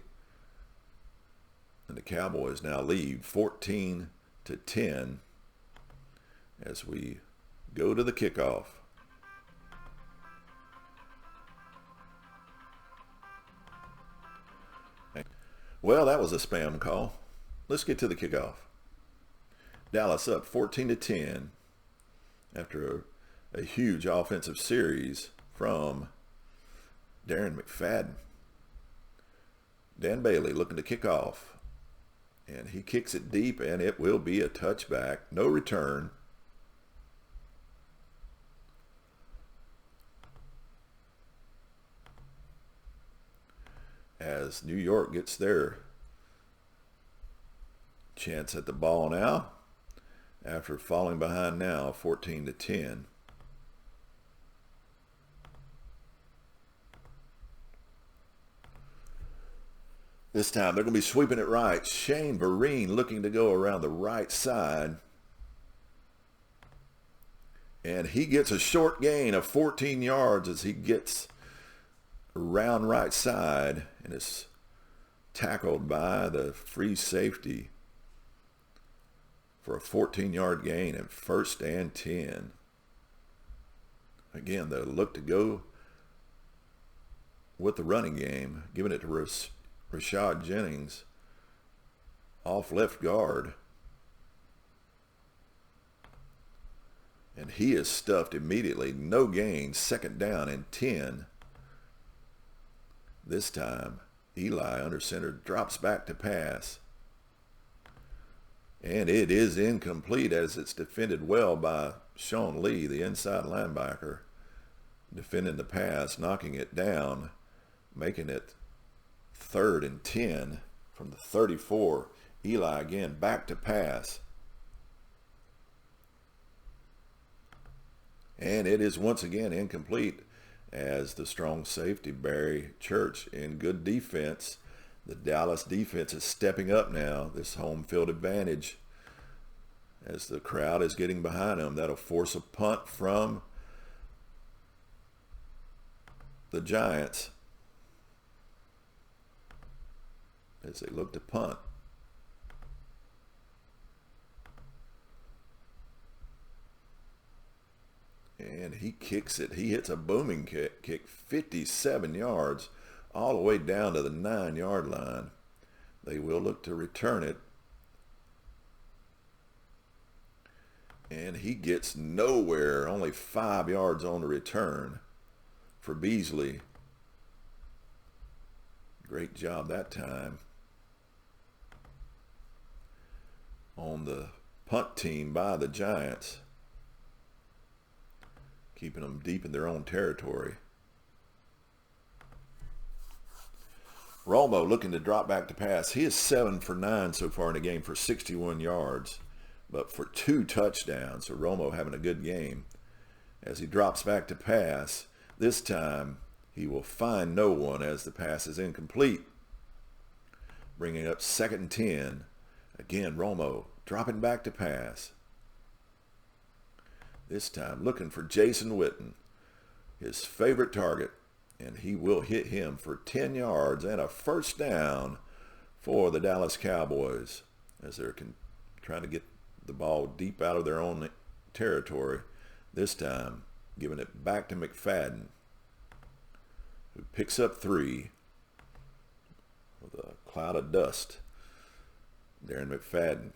And the Cowboys now lead 14-10 as we go to the kickoff. Well, that was a spam call. Let's get to the kickoff. Dallas up 14-10 after a huge offensive series from Darren McFadden. Dan Bailey looking to kick off, and he kicks it deep, and it will be a touchback. No return. As New York gets their chance at the ball now, after falling behind now 14-10. This time they're going to be sweeping it right. Shane Vereen looking to go around the right side. And he gets a short gain of 14 yards as he gets around right side and is tackled by the free safety for a 14-yard gain and 1st and 10. Again, they look to go with the running game, giving it to Rashad Jennings off left guard. And he is stuffed immediately. No gain. 2nd down and 10. This time, Eli under center drops back to pass. And it is incomplete as it's defended well by Sean Lee, the inside linebacker, defending the pass, knocking it down, making it 3rd and 10 from the 34. Eli again back to pass. And it is once again incomplete as the strong safety Barry Church in good defense. The Dallas defense is stepping up now. This home field advantage as the crowd is getting behind him. That'll force a punt from the Giants as they look to punt. And he kicks it. He hits a booming kick 57 yards all the way down to the 9-yard line. They will look to return it. And he gets nowhere, only 5 yards on the return for Beasley. Great job that time on the punt team by the Giants, keeping them deep in their own territory. Romo looking to drop back to pass. He is 7 for 9 so far in the game for 61 yards, but for 2 touchdowns. So Romo having a good game as he drops back to pass. This time he will find no one as the pass is incomplete, bringing up 2nd and 10. Again, Romo dropping back to pass. This time looking for Jason Witten, his favorite target, and he will hit him for 10 yards and a first down for the Dallas Cowboys as they're trying to get the ball deep out of their own territory. This time giving it back to McFadden, who picks up 3 with a cloud of dust. Darren McFadden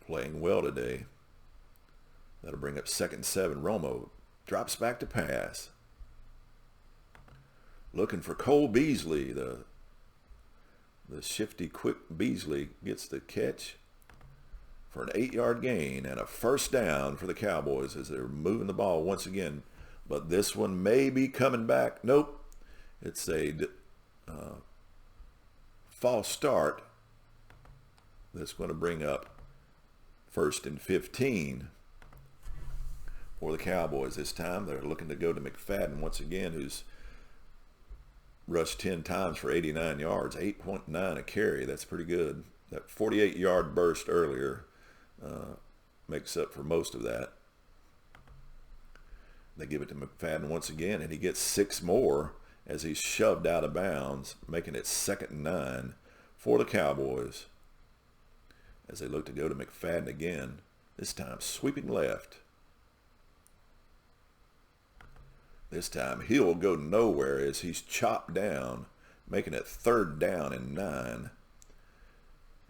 playing well today. That'll bring up 2nd and 7. Romo drops back to pass. Looking for Cole Beasley. The shifty, quick Beasley gets the catch for an 8-yard gain and a first down for the Cowboys as they're moving the ball once again. But this one may be coming back. Nope. It's a false start that's going to bring up 1st and 15 for the Cowboys. This time they're looking to go to McFadden once again, who's rushed 10 times for 89 yards, 8.9 a carry. That's pretty good. That 48-yard burst earlier makes up for most of that. They give it to McFadden once again, and he gets 6 more as he's shoved out of bounds, making it 2nd and 9 for the Cowboys as they look to go to McFadden again, this time sweeping left. This time he'll go nowhere as he's chopped down, making it 3rd down and 9.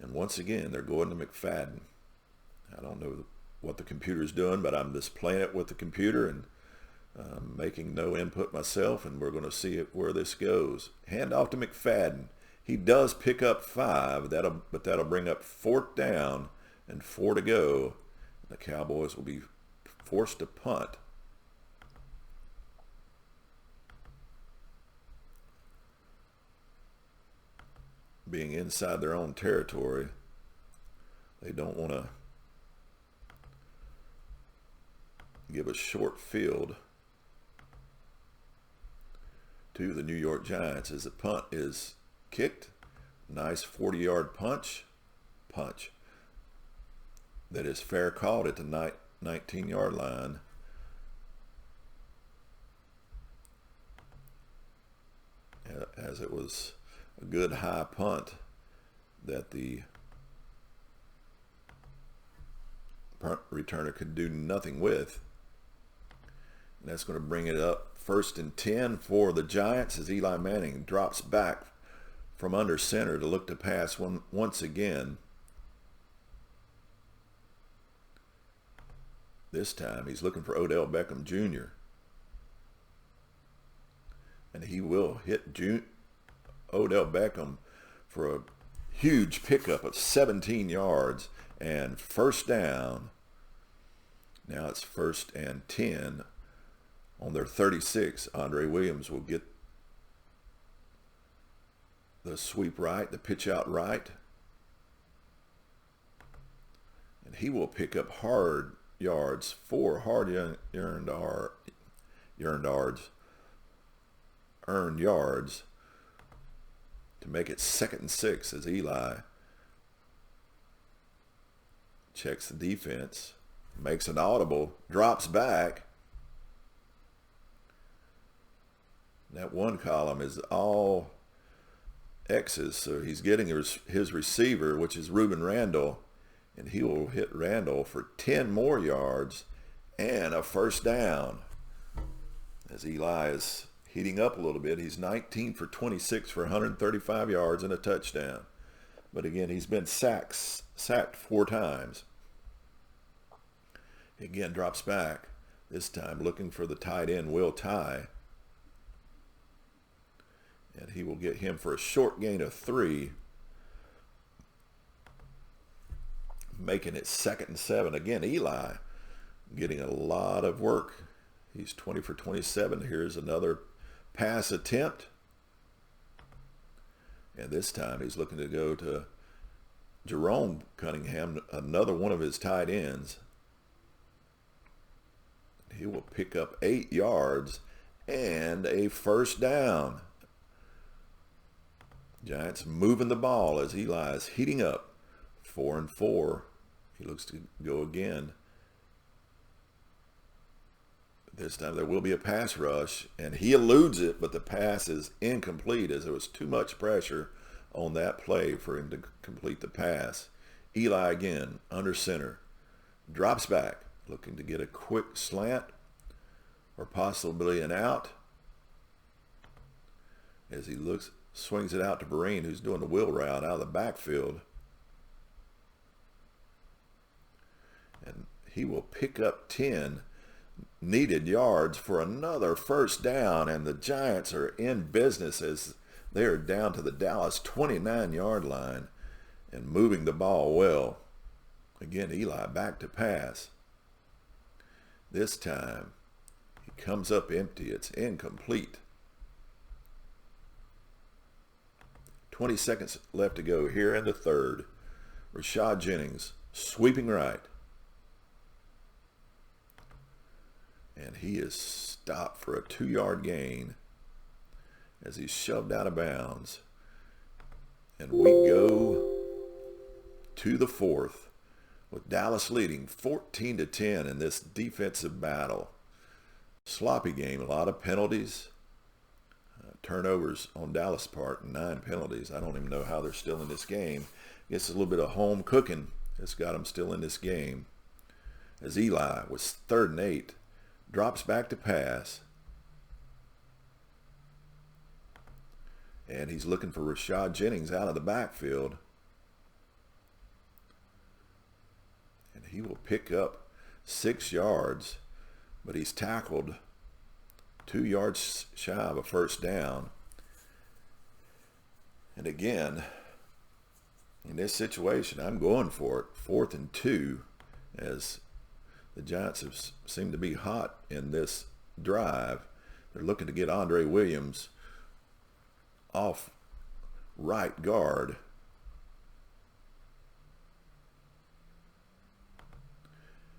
And once again, they're going to McFadden. I don't know what the computer's doing, but I'm just playing it with the computer and making no input myself, and we're going to see where this goes. Hand off to McFadden. He does pick up 5, but that'll bring up 4th down and 4 to go. The Cowboys will be forced to punt. Being inside their own territory, they don't want to give a short field to the New York Giants as the punt is kicked. Nice 40-yard punch that is fair caught at the 19-yard line. As it was a good high punt that the punt returner could do nothing with. And that's going to bring it up 1st and 10 for the Giants as Eli Manning drops back from under center to look to pass once again. This time he's looking for Odell Beckham Jr. And he will hit Odell Beckham for a huge pickup of 17 yards and first down. Now it's 1st and 10 on their 36. Andre Williams will get the sweep right, the pitch out right. And he will pick up hard yards, 4 hard earned yards to make it 2nd and 6 as Eli checks the defense, makes an audible, drops back. That one column is all X's, so he's getting his receiver, which is Ruben Randall, and he will hit Randall for 10 more yards and a first down. As Eli is heating up a little bit, he's 19 for 26 for 135 yards and a touchdown. But again, he's been sacked 4 times. Again, drops back, this time looking for the tight end, Will Tye. And he will get him for a short gain of 3, making it 2nd and 7. Again, Eli getting a lot of work. He's 20 for 27. Here's another pass attempt. And this time he's looking to go to Jerome Cunningham, another one of his tight ends. He will pick up 8 yards and a first down. Giants moving the ball as Eli is heating up. 4 and 4. He looks to go again. This time there will be a pass rush, and he eludes it, but the pass is incomplete as there was too much pressure on that play for him to complete the pass. Eli again, under center, drops back, looking to get a quick slant or possibly an out. As he swings it out to Vereen, who's doing the wheel route out of the backfield. And he will pick up 10 needed yards for another first down, and the Giants are in business as they are down to the Dallas 29-yard line and moving the ball well. Again, Eli back to pass. This time, he comes up empty. It's incomplete. 20 seconds left to go here in the third. Rashad Jennings sweeping right. And he is stopped for a 2-yard gain as he's shoved out of bounds. And we go to the fourth with Dallas leading 14-10 in this defensive battle. Sloppy game, a lot of penalties. Turnovers on Dallas' part, 9 penalties. I don't even know how they're still in this game. Guess a little bit of home cooking has got them still in this game. As Eli was 3rd and 8, drops back to pass. And he's looking for Rashad Jennings out of the backfield. And he will pick up 6 yards, but he's tackled 2 yards shy of a first down. And again, in this situation, I'm going for it. 4th and 2, as the Giants seem to be hot in this drive. They're looking to get Andre Williams off right guard.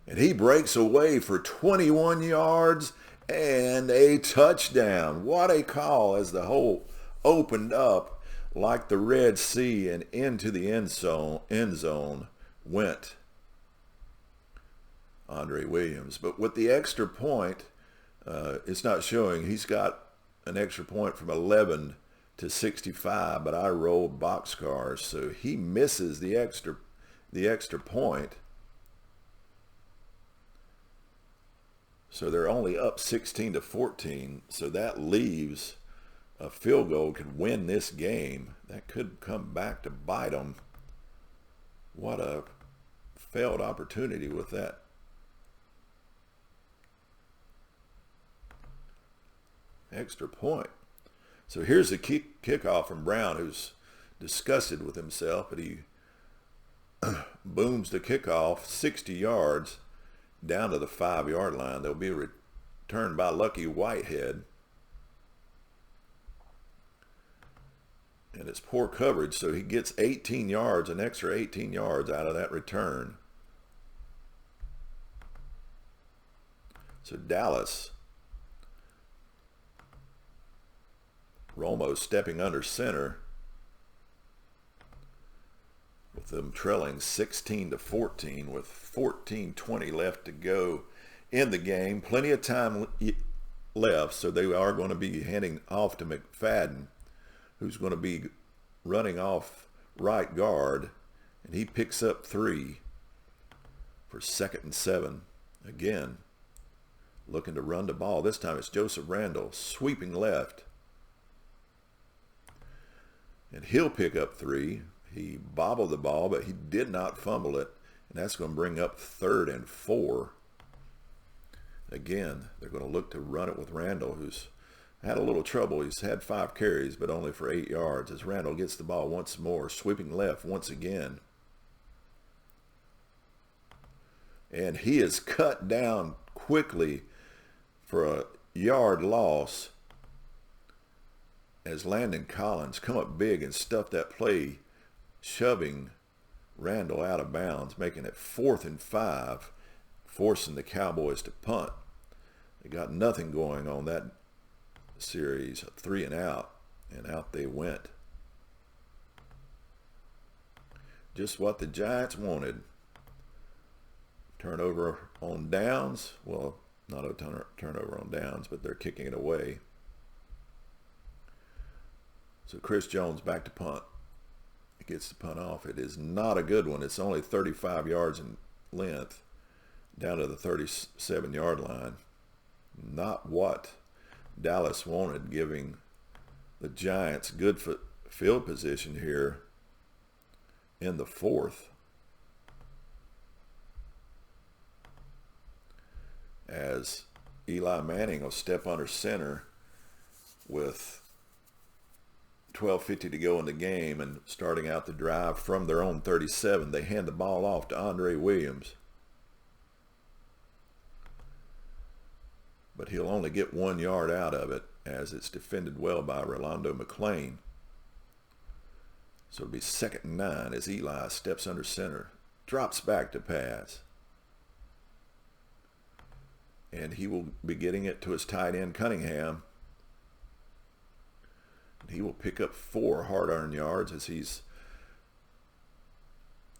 And he breaks away for 21 yards and a touchdown. What a call as the hole opened up like the Red Sea, and into the end zone went Andre Williams. But with the extra point, it's not showing. He's got an extra point from 11 to 65, but I rolled boxcars, so he misses the extra point. So they're only up 16-14. So that leaves a field goal could win this game. That could come back to bite them. What a failed opportunity with that. Extra point. So here's the kickoff from Brown, who's disgusted with himself, but he booms the kickoff 60 yards down to the 5-yard line. There'll be a return by Lucky Whitehead. And it's poor coverage, so he gets 18 yards, an extra 18 yards out of that return. So Dallas, Romo stepping under center. with them trailing 16-14 with 14:20 left to go in the game. Plenty of time left, so they are going to be handing off to McFadden, who's going to be running off right guard, and he picks up 3 for 2nd and 7. Again, looking to run the ball. This time it's Joseph Randall sweeping left, and he'll pick up 3. He bobbled the ball, but he did not fumble it, and that's going to bring up 3rd and 4. Again, they're going to look to run it with Randall, who's had a little trouble. He's had 5 carries, but only for 8 yards, as Randall gets the ball once more, sweeping left once again. And he is cut down quickly for a yard loss as Landon Collins come up big and stuff that play, shoving Randall out of bounds, making it 4th and 5, forcing the Cowboys to punt. They got nothing going on that series, 3 and out they went. Just what the Giants wanted. Turnover on downs. Well, not a turnover on downs, but they're kicking it away. So Chris Jones back to punt. He gets the punt off. It is not a good one. It's only 35 yards in length, down to the 37-yard line. Not what Dallas wanted, giving the Giants good field position here in the 4th. As Eli Manning will step under center with 12:50 to go in the game, and starting out the drive from their own 37, they hand the ball off to Andre Williams. But he'll only get 1 yard out of it, as it's defended well by Rolando McClain. So it'll be 2nd and 9 as Eli steps under center, drops back to pass. And he will be getting it to his tight end, Cunningham. He will pick up 4 hard-earned yards as he's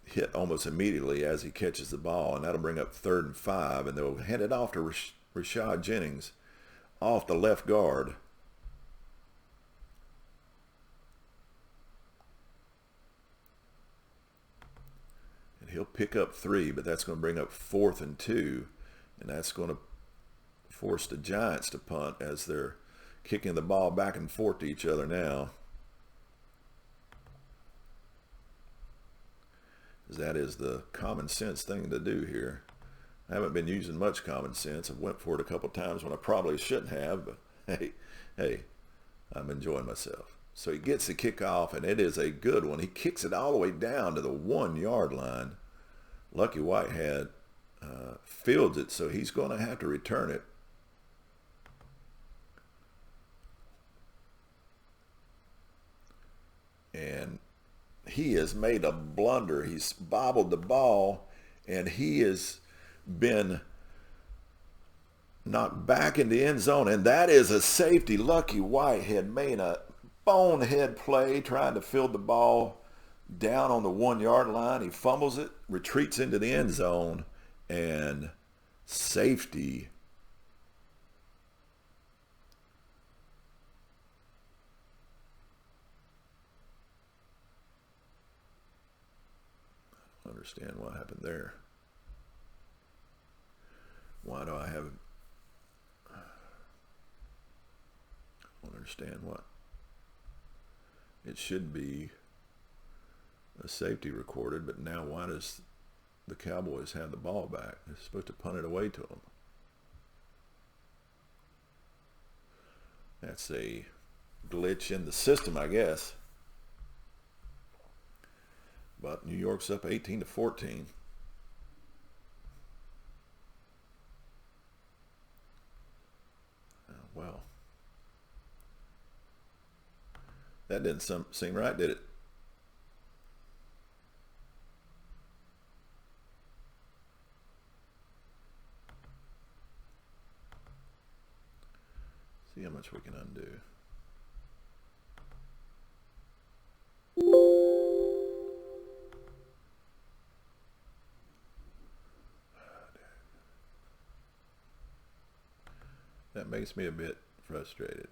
hit almost immediately as he catches the ball. And that'll bring up 3rd and 5. And they'll hand it off to Rashad Jennings off the left guard. And he'll pick up 3, but that's going to bring up 4th and 2. And that's going to force the Giants to punt as they're kicking the ball back and forth to each other now. That is the common sense thing to do here. I haven't been using much common sense. I've went for it a couple times when I probably shouldn't have, but hey, I'm enjoying myself. So he gets the kickoff, and it is a good one. He kicks it all the way down to the 1 yard line. Lucky Whitehead fields it, so he's going to have to return it. And he has made a blunder. He's bobbled the ball, and he has been knocked back in the end zone, and that is a safety. Lucky Whitehead made a bonehead play trying to field the ball down on the 1 yard line. He fumbles it, retreats into the end zone, and safety. I don't understand what happened there. Why do I have... I don't understand what. It should be a safety recorded, but now why does the Cowboys have the ball back? They're supposed to punt it away to them. That's a glitch in the system, I guess. But New York's up 18-14. Well, that didn't seem right, did it? See how much we can undo. That makes me a bit frustrated.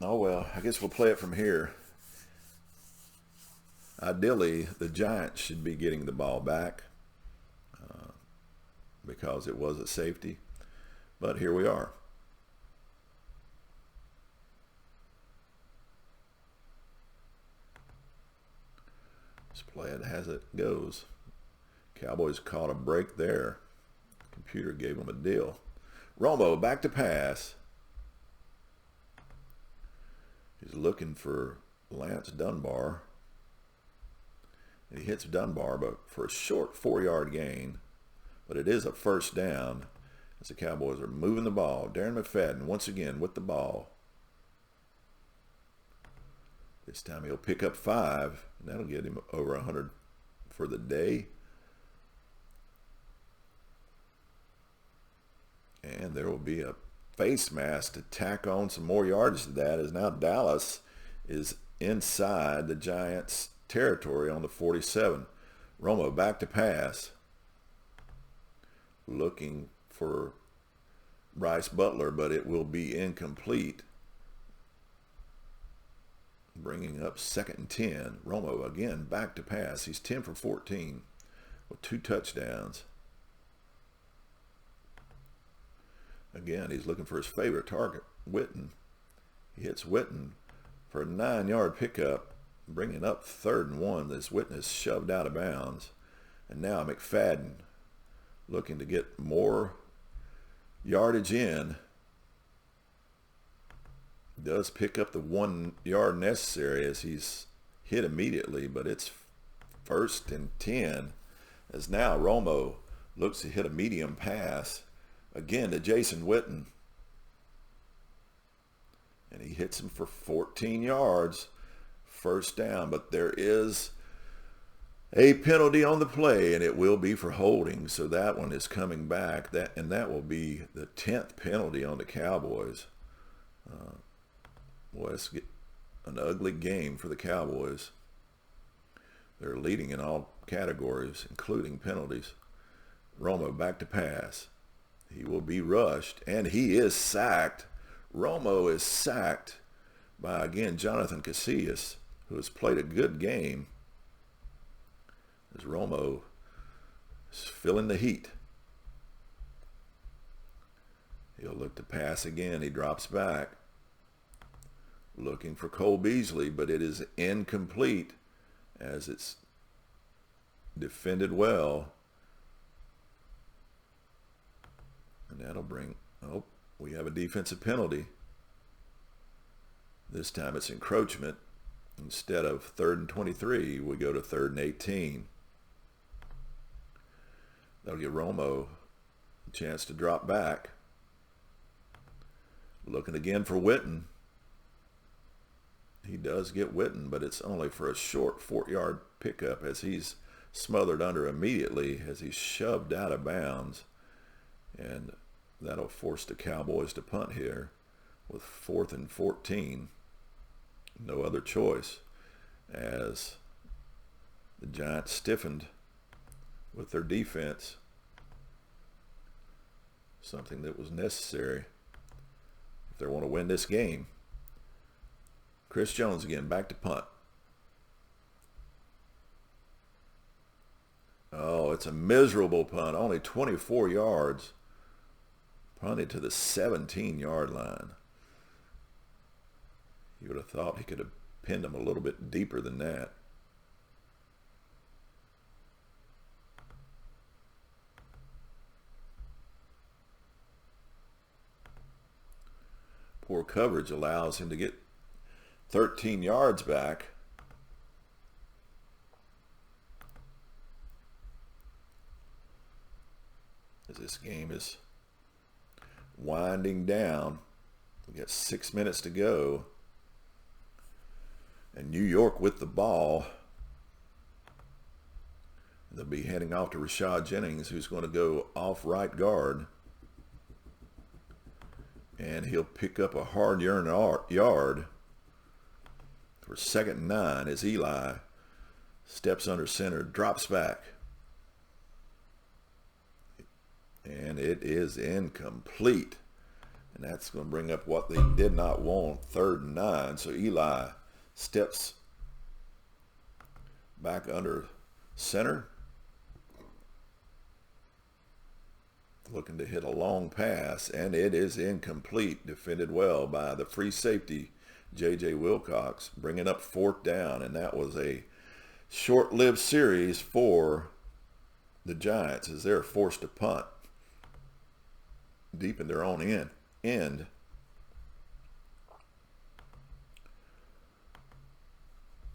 Oh well, I guess we'll play it from here. Ideally, the Giants should be getting the ball back because it was a safety. But here we are. Let's play it as it goes. Cowboys caught a break there. Computer gave them a deal. Romo back to pass. He's looking for Lance Dunbar. He hits Dunbar, but for a short 4-yard gain. But it is a first down as the Cowboys are moving the ball. Darren McFadden once again with the ball. This time he'll pick up 5, and that'll get him over 100 for the day. And there will be a face mask to tack on some more yards to that, as now Dallas is inside the Giants' territory on the 47. Romo back to pass. Looking for Bryce Butler, but it will be incomplete. Bringing up 2nd and 10. Romo again back to pass. He's 10 for 14 with 2 touchdowns. Again, he's looking for his favorite target, Witten. He hits Witten for a 9-yard pickup, bringing up 3rd and 1. This Witten is shoved out of bounds. And now McFadden looking to get more yardage in. Does pick up the 1 yard necessary as he's hit immediately, but it's 1st and 10 as now Romo looks to hit a medium pass again to Jason Witten, and he hits him for 14 yards, first down. But there is a penalty on the play, and it will be for holding, so that one is coming back. That will be the 10th penalty on the Cowboys. Boy, it's an ugly game for the Cowboys. They're leading in all categories, including penalties. Romo back to pass. He will be rushed, and he is sacked. Romo is sacked by, again, Jonathan Casillas, who has played a good game, as Romo is feeling the heat. He'll look to pass again. He drops back, looking for Cole Beasley, but it is incomplete as it's defended well. And that'll bring, oh, we have a defensive penalty. This time it's encroachment. Instead of 3rd and 23, we go to 3rd and 18. That'll give Romo a chance to drop back. Looking again for Witten. He does get Witten, but it's only for a short 4-yard pickup as he's smothered under immediately as he's shoved out of bounds. And that'll force the Cowboys to punt here with 4th and 14. No other choice, as the Giants stiffened with their defense. Something that was necessary if they want to win this game. Chris Jones again, back to punt. Oh, it's a miserable punt. Only 24 yards. Punted to the 17-yard line. You would have thought he could have pinned him a little bit deeper than that. Poor coverage allows him to get 13 yards back. As this game is winding down. We got 6 minutes to go. And New York with the ball. They'll be heading off to Rashad Jennings, who's going to go off right guard. And he'll pick up a hard yard for 2nd and 9 as Eli steps under center, drops back. And it is incomplete. And that's going to bring up what they did not want, 3rd and 9. So Eli steps back under center, looking to hit a long pass, and it is incomplete. Defended well by the free safety, J.J. Wilcox, bringing up 4th down, and that was a short-lived series for the Giants as they're forced to punt deep in their own end. And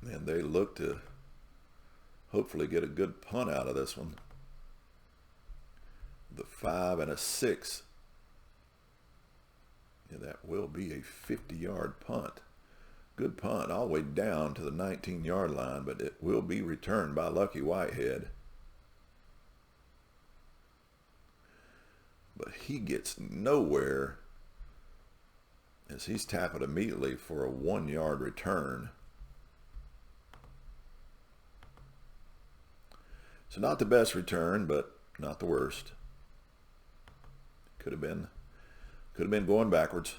they look to hopefully get a good punt out of this one. The 5 and a 6. Yeah, that will be a 50-yard punt. Good punt all the way down to the 19-yard line, but it will be returned by Lucky Whitehead. But he gets nowhere as he's tackled immediately for a 1-yard return. So not the best return, but not the worst. Could have been going backwards.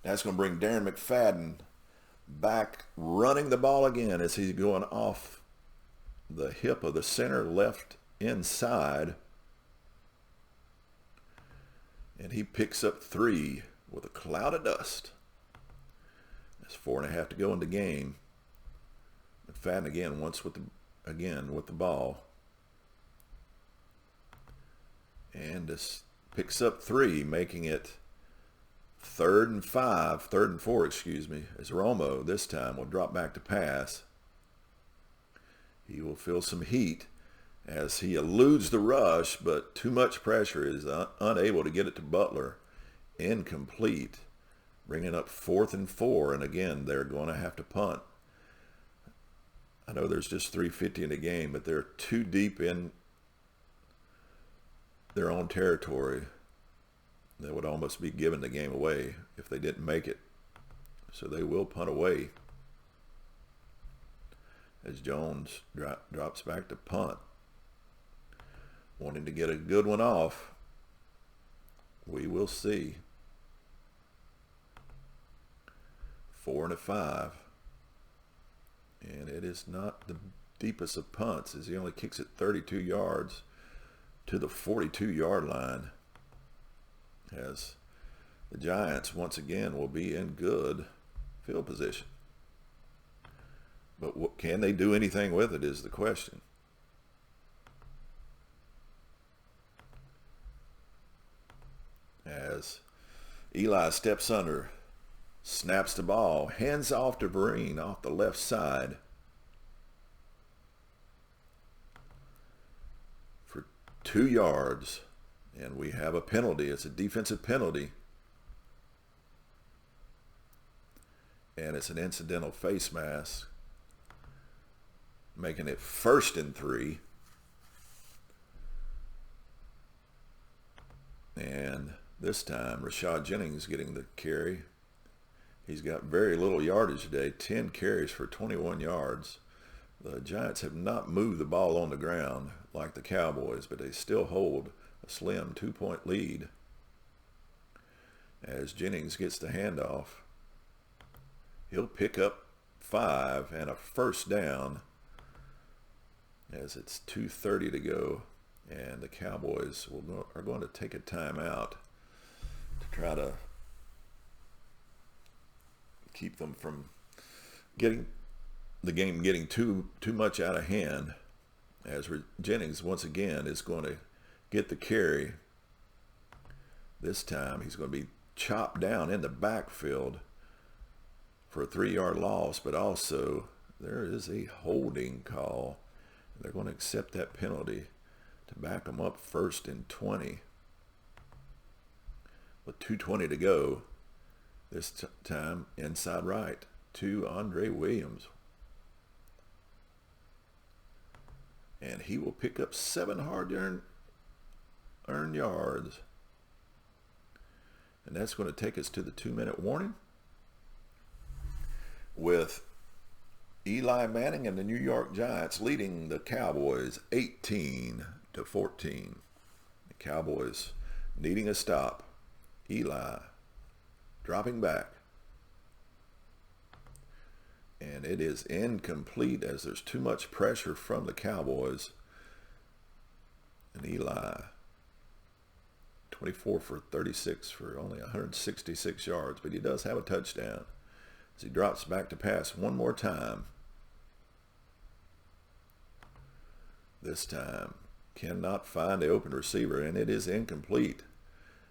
That's going to bring Darren McFadden back running the ball again as he's going off the hip of the center left inside. And he picks up 3 with a cloud of dust. There's 4.5 to go in the game. McFadden again with the ball. And this picks up 3, making it 3rd and 4, excuse me, as Romo this time will drop back to pass. He will feel some heat as he eludes the rush, but too much pressure, is unable to get it to Butler. Incomplete, bringing up 4th and 4, and again, they're going to have to punt. I know there's just 3:50 in the game, but they're too deep in their own territory. They would almost be giving the game away if they didn't make it. So they will punt away as Jones drops back to punt, wanting to get a good one off. We will see. 4 and a 5. And it is not the deepest of punts as he only kicks it 32 yards to the 42-yard line, as the Giants once again will be in good field position. But can they do anything with it is the question. As Eli steps under, snaps the ball, hands off to Vereen off the left side for 2 yards. And we have a penalty. It's a defensive penalty. And it's an incidental face mask, making it 1st and 3. And this time, Rashad Jennings getting the carry. He's got very little yardage today, 10 carries for 21 yards. The Giants have not moved the ball on the ground like the Cowboys, but they still hold a slim 2-point lead as Jennings gets the handoff. He'll pick up 5 and a 1st down as it's 2:30 to go, and the Cowboys are going to take a timeout to try to keep them from getting the game getting too much out of hand, as Jennings once again is going to get the carry. This time he's going to be chopped down in the backfield for a 3-yard loss, but also there is a holding call. They're going to accept that penalty to back them up 1st and 20 with 2:20 to go. This time inside right to Andre Williams. And he will pick up 7 hard earned yards. And that's going to take us to the 2-minute warning with Eli Manning and the New York Giants leading the Cowboys 18-14. The Cowboys needing a stop. Eli dropping back. And it is incomplete as there's too much pressure from the Cowboys. And Eli, 24 for 36 for only 166 yards, but he does have a touchdown as he drops back to pass one more time. This time cannot find the open receiver, and it is incomplete.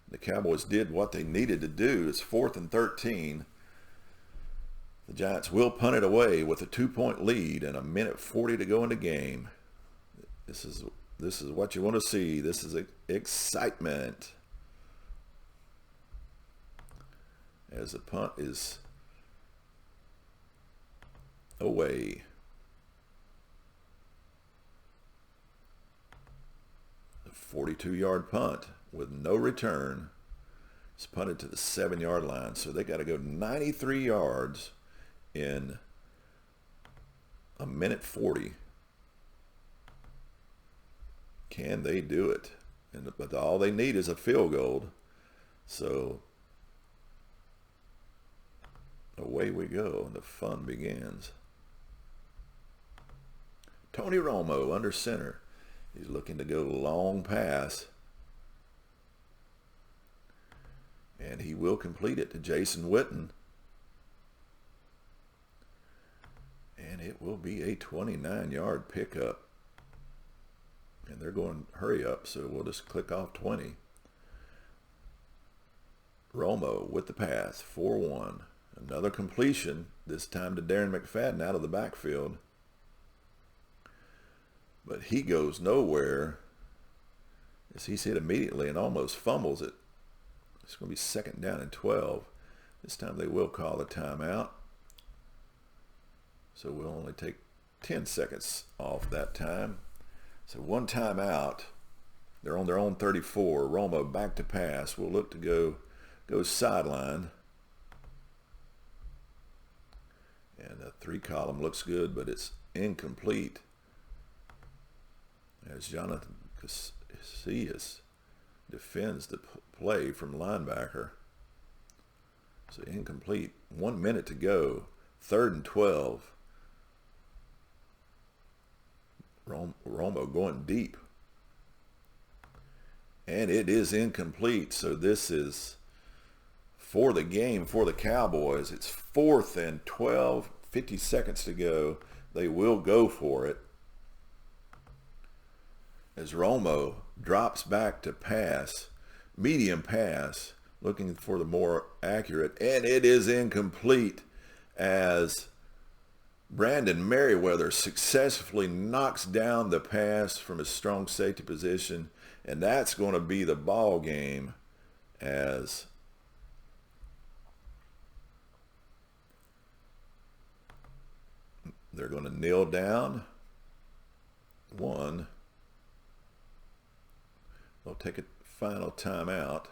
The Cowboys did what they needed to do. It's 4th and 13. The Giants will punt it away with a 2-point lead and 1:40 to go in the game. This is what you want to see. This is excitement. As the punt is away. A 42-yard punt with no return. It's punted to the 7-yard line, so they got to go 93 yards in 1:40. Can they do it? But all they need is a field goal. So away we go, and the fun begins. Tony Romo under center. He's looking to go long pass. And he will complete it to Jason Witten. And it will be a 29-yard pickup. And they're going hurry up, so we'll just click off 20. Romo with the pass, 4-1. Another completion, this time to Darren McFadden out of the backfield. But he goes nowhere as he's hit immediately and almost fumbles it. It's going to be 2nd down and 12. This time they will call the timeout. So we'll only take 10 seconds off that time. So one timeout. They're on their own 34. Romo back to pass. We'll look to go sideline. And the 3-column looks good, but it's incomplete. As Jonathan Casillas defends the play from linebacker. So incomplete. 1 minute to go. 3rd and 12. Romo going deep. And it is incomplete. So this is for the game for the Cowboys. It's 4th and 12. 50 seconds to go. They will go for it. As Romo drops back to pass. Medium pass. Looking for the more accurate. And it is incomplete as Brandon Merriweather successfully knocks down the pass from his strong safety position, and that's going to be the ball game as they're going to kneel down. One. They'll take a final timeout.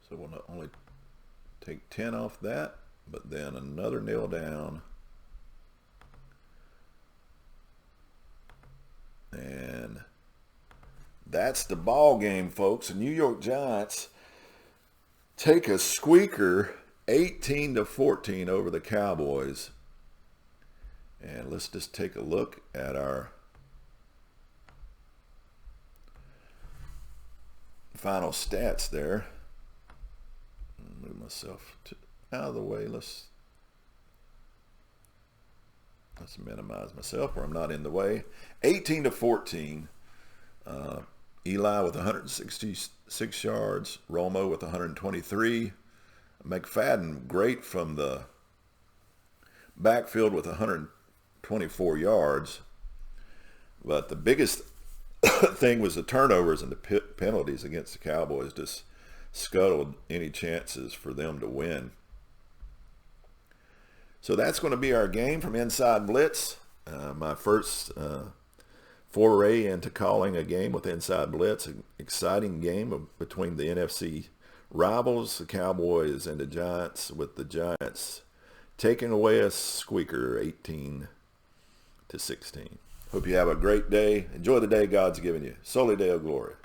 So we'll not only take 10 off that, but then another kneel down. And that's the ball game, folks. The New York Giants take a squeaker 18-14 over the Cowboys. And let's just take a look at our final stats there. Move myself out of the way. Let's minimize myself where I'm not in the way. 18-14. Eli with 166 yards. Romo with 123. McFadden great from the backfield with 124 yards. But the biggest thing was the turnovers and the penalties against the Cowboys just scuttled any chances for them to win. So that's going to be our game from Inside Blitz. My first foray into calling a game with Inside Blitz, an exciting game between the NFC rivals, the Cowboys and the Giants, with the Giants taking away a squeaker 18-16. Hope you have a great day. Enjoy the day God's given you. Soli Deo Gloria.